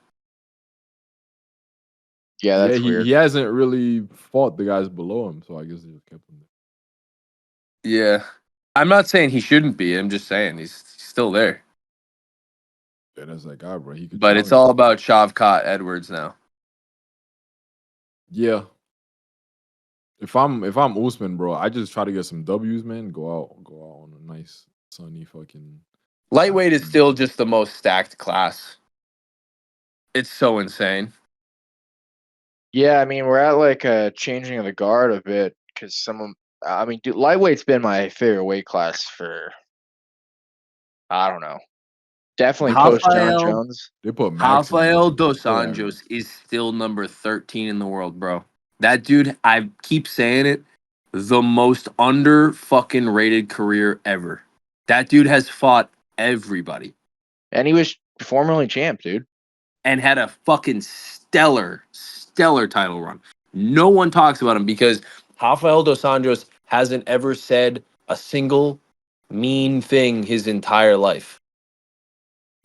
Yeah, that's weird. he hasn't really fought the guys below him, so I guess they just kept him there. Yeah. I'm not saying he shouldn't be. I'm just saying he's still there. Yeah, that's that guy, bro. He could But it's challenge. all about Shavkat Edwards now. Yeah. If I'm Usman, bro, I just try to get some W's, man. Go out on a nice sunny fucking. Lightweight is still just the most stacked class. It's so insane. Yeah, I mean, we're at like a changing of the guard a bit because dude, lightweight's been my favorite weight class for, I don't know, definitely post John Jones. They put Max in there. Rafael dos Anjos is still number 13 in the world, bro. That dude, I keep saying it, the most under fucking rated career ever. That dude has fought everybody. And he was formerly champ, dude. And had a fucking stellar title run. No one talks about him because Rafael dos Anjos hasn't ever said a single mean thing his entire life.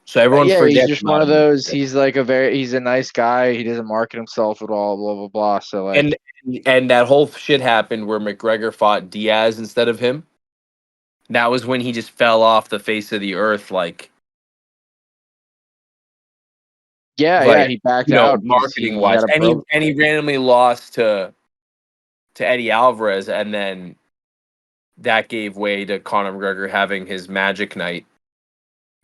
So everyone Yeah, forgets he's just about one of him. those. He's like he's a nice guy. He doesn't market himself at all. Blah blah blah. So like, And that whole shit happened where McGregor fought Diaz instead of him. That was when he just fell off the face of the earth, like yeah, he backed out marketing wise, and he randomly lost to Eddie Alvarez, and then that gave way to Conor McGregor having his magic night,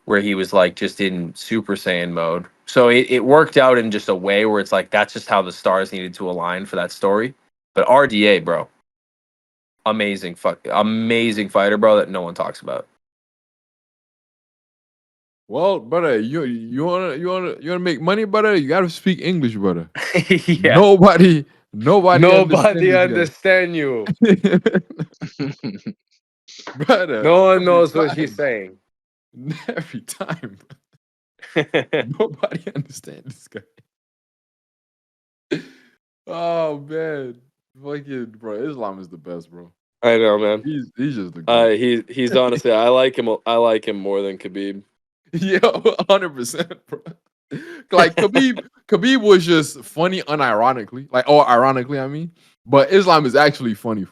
where he was like just in Super Saiyan mode. So it worked out in just a way where it's like that's just how the stars needed to align for that story. But RDA, bro, amazing fighter, bro, that no one talks about. Well, brother, you wanna make money, brother? You gotta speak English, brother. Yeah. Nobody understand you. Brother. No one knows what he's saying. Every time. Nobody understands this guy. Oh man. Fucking bro, Islam is the best, bro. I know, man. He's just the great. He's honestly, I like him more than Khabib. Yeah, 100%, bro. Like Khabib was just funny unironically, ironically, I mean. But Islam is actually funny.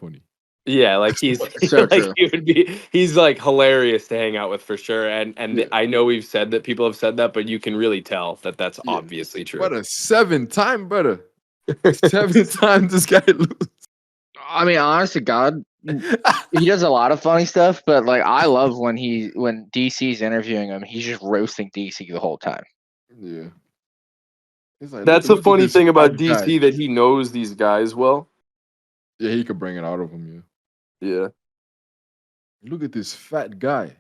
Yeah, like he's So like true. he's like hilarious to hang out with for sure. And Yeah. I know we've said that, people have said that, but you can really tell that that's obviously true. Brother, 7-time, brother. 7 times this guy lose. I mean, honest to God, he does a lot of funny stuff. But like, I love when DC's interviewing him, he's just roasting DC the whole time. Yeah. It's like, That's the look at funny this thing about fat guy. DC, that he knows these guys well. Yeah, he could bring it out of him, Yeah. Look at this fat guy.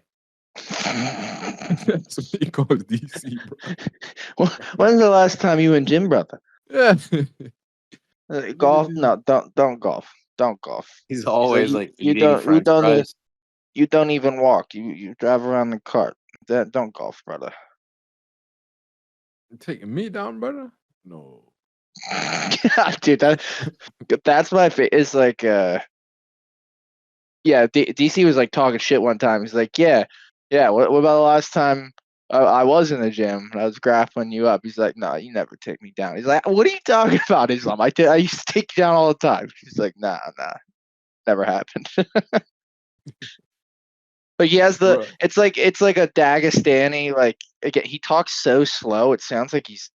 That's what he calls DC, bro. When's the last time you and Jim, brother? Yeah. Golf? No, don't golf. Don't golf. He's always like you eating French fries. You don't even walk. You drive around the cart. Don't golf, brother. Taking me down, brother? No. Dude, that's my favorite. It's like Yeah, DC was like talking shit one time. He's like, yeah. What about the last time I was in the gym and I was grappling you up? He's like, no, you never take me down. He's like, what are you talking about, Islam? I used to take you down all the time. He's like, nah, never happened. But he has Bro, it's like a Dagestani, like, again, he talks so slow. It sounds like he's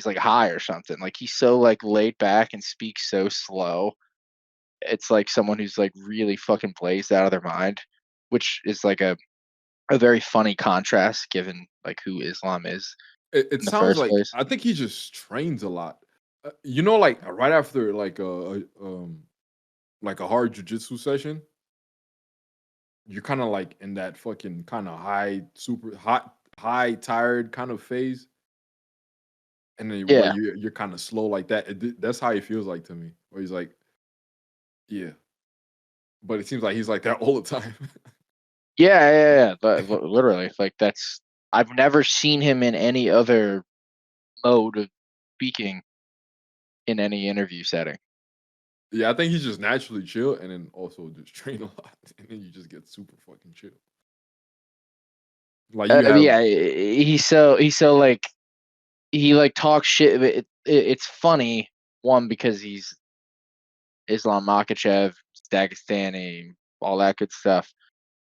like high or something. Like he's so like laid back and speaks so slow. It's like someone who's like really fucking blazed out of their mind, which is like a very funny contrast given like who Islam is it in the sounds first like place. I think he just trains a lot. You know, like right after like a hard jujitsu session, you're kind of like in that fucking kind of high, super hot, high, tired kind of phase, and then where Yeah. you're kind of slow like that. That's how he feels like to me. Where he's like, yeah, but it seems like he's like that all the time. Yeah. But literally, like that's I've never seen him in any other mode of speaking in any interview setting. Yeah, I think he's just naturally chill, and then also just train a lot, and then you just get super fucking chill. Like you have, Yeah, he's so like he like talks shit. It's funny, one, because he's Islam Makhachev, Dagestani, all that good stuff.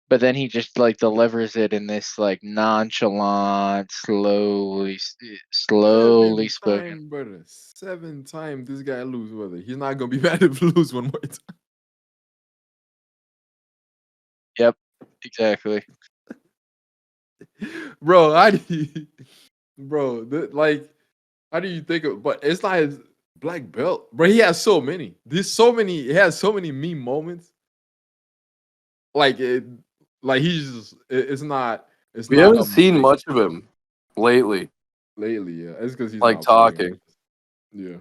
But then he just like delivers it in this like nonchalant, slowly seven spoken. time, brother. 7 time this guy lose. Whether he's not gonna be mad if he lose one more Yep, exactly. time, bro. How do you, bro? Like, how do you think of? But it's like his black belt, bro. He has so many. There's so many. He has so many meme moments. Like it, like he's just. It's not. It's We not haven't a seen mistake much of him lately, lately. Yeah, it's because he's like not fighting. talking. Yeah,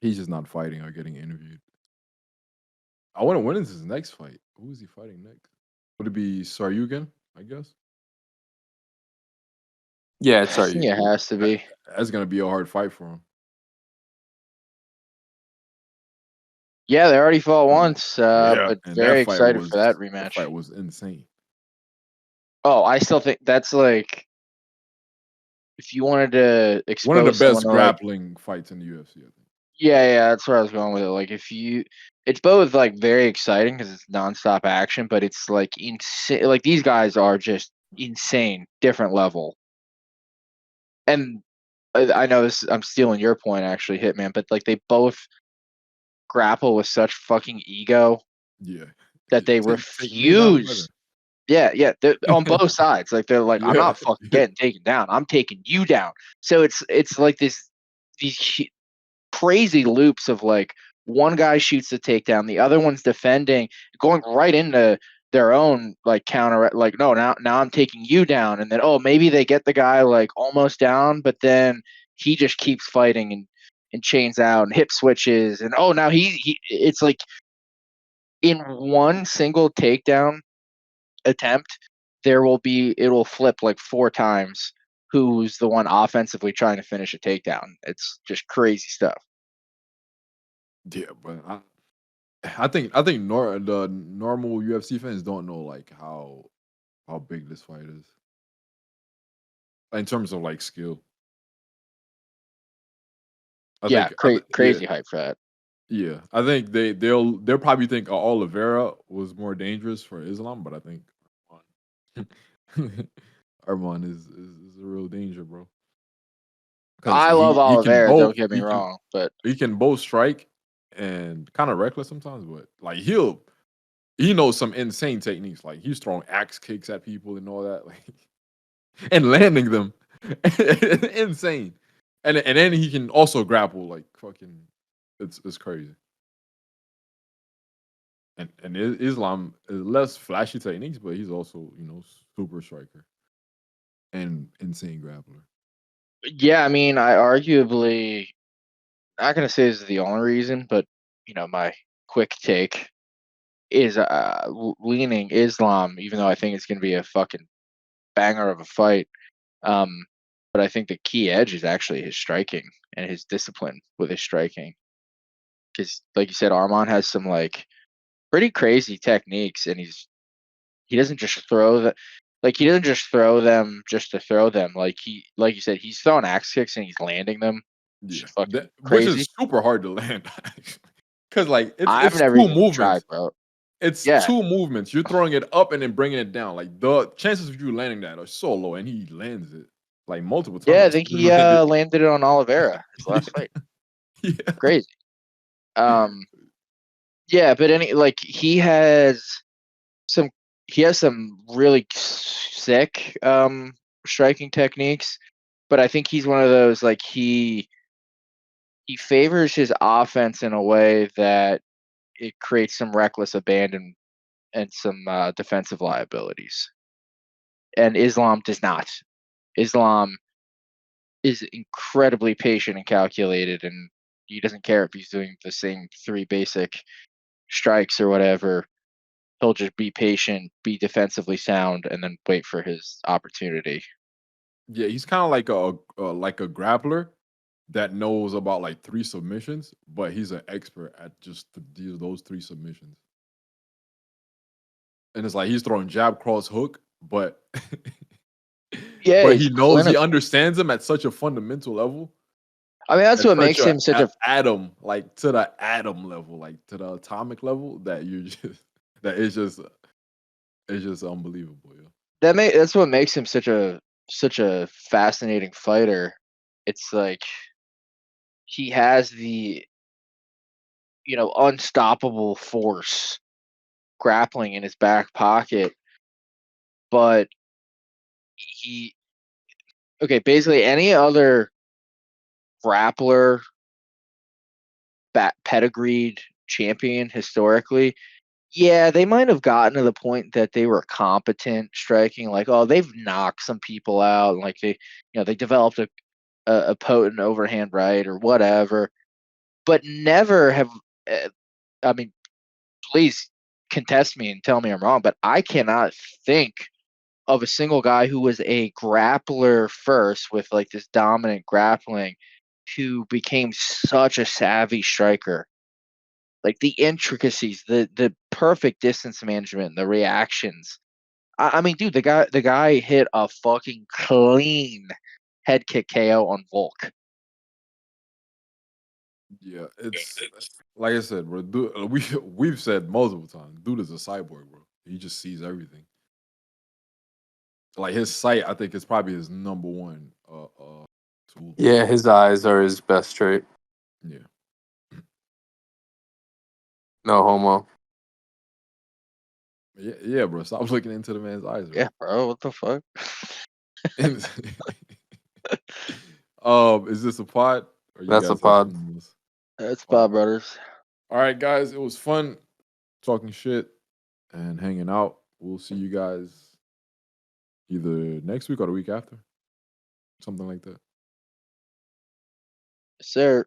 he's just not fighting or getting interviewed. I wonder when is his next fight. Who is he fighting next? Would it be Saryugan? I guess. Yeah, I sorry. think it has to That- be. That's gonna be a hard fight for him. Yeah, they already fought And once, yeah, but and very excited for that that rematch. fight was insane. Oh, I still think that's like if you wanted to One of the expose someone best to like grappling fights in the UFC, I think. yeah, that's where I was going with it. Like if you it's both like very exciting because it's nonstop action, but it's like insane. Like these guys are just insane, different level. And I know this. I'm stealing your point, actually, Hitman. But like they both grapple with such fucking ego Yeah. that they Take me down refuse. better. Yeah, they're on both sides. Like they're like, I'm Yeah. not fucking getting taken down. I'm taking you down. So it's like these crazy loops of like one guy shoots the takedown, the other one's defending, going right into their own like counter. Like no, now I'm taking you down, and then oh maybe they get the guy like almost down, but then he just keeps fighting and chains out and hip switches, and oh now he it's like in one single takedown attempt it will flip like 4 times who's the one offensively trying to finish a takedown. It's just crazy stuff. Yeah, but I think the normal UFC fans don't know like how big this fight is in terms of like skill. Yeah, Yeah, crazy hype for that. yeah. I think they'll probably think Oliveira was more dangerous for Islam, but I think Arman, Arman is a real danger, bro. Because I love he can Oliveira, both don't get me wrong, but he can both strike and kind of reckless sometimes, but like he knows some insane techniques. Like he's throwing axe kicks at people and all that, like and landing them, insane. And then he can also grapple like fucking. It's crazy. And Islam is less flashy techniques, but he's also super striker and insane grappler. yeah, I mean, I arguably not gonna say this is the only reason, but my quick take is leaning Islam, even though I think it's gonna be a fucking banger of a fight. Um, but I think the key edge is actually his striking and his discipline with his striking. Because, like you said, Arman has some like pretty crazy techniques, and he doesn't just throw the like he doesn't just throw them just to throw them. Like you said, he's throwing axe kicks and he's landing them. It's Yeah, just fucking which crazy. is super hard to land, because like I've it's never two even movements. tried, bro. It's Yeah, two movements. You're throwing it up and then bringing it down. Like the chances of you landing that are so low, and he lands it like multiple yeah. I times. think He he landed. landed it on Oliveira his Yeah, last fight. yeah, Crazy. Yeah, but some he has some really sick striking techniques, but I think he's one of those like he favors his offense in a way that it creates some reckless abandon and some defensive liabilities. And Islam does not. Islam is incredibly patient and calculated, and he doesn't care if he's doing the same three basic strikes or whatever. He'll just be patient, be defensively sound, and then wait for his opportunity. yeah. He's kind of like a grappler that knows about like 3 submissions, but he's an expert at just those 3 submissions. And it's like he's throwing jab, cross, hook, but Yeah, but he's he clinical. understands them at such a fundamental level, I mean, that's at what such makes him such a atom, like to the atom level, like to the atomic level, that you just that it's just unbelievable. Yeah. that's what makes him such a fascinating fighter. It's like he has the unstoppable force grappling in his back pocket, but he okay, basically any other grappler pedigreed champion historically, yeah, they might have gotten to the point that they were competent striking, like, oh, they've knocked some people out, like they developed a potent overhand right or whatever, but never have. Uh, I mean, please contest me and tell me I'm wrong, but I cannot think of a single guy who was a grappler first with like this dominant grappling who became such a savvy striker. Like the intricacies, the perfect distance management, the reactions. I mean, dude, the guy hit a fucking clean head kick KO on Volk. Yeah, it's like I said, bro. Dude, we've said multiple times, dude is a cyborg, bro. He just sees everything. Like his sight, I think is probably his number one tool. Yeah, his eyes are his best trait. Yeah. No homo. Yeah, bro. Stop looking into the man's eyes, Yeah, bro. bro, what the fuck? Is this a pod or you That's a guys have pod. something else? That's Pod. Bob Brothers. All right, guys. It was fun talking shit and hanging out. We'll see you guys either next week or the week after. Something like that. Yes, sir.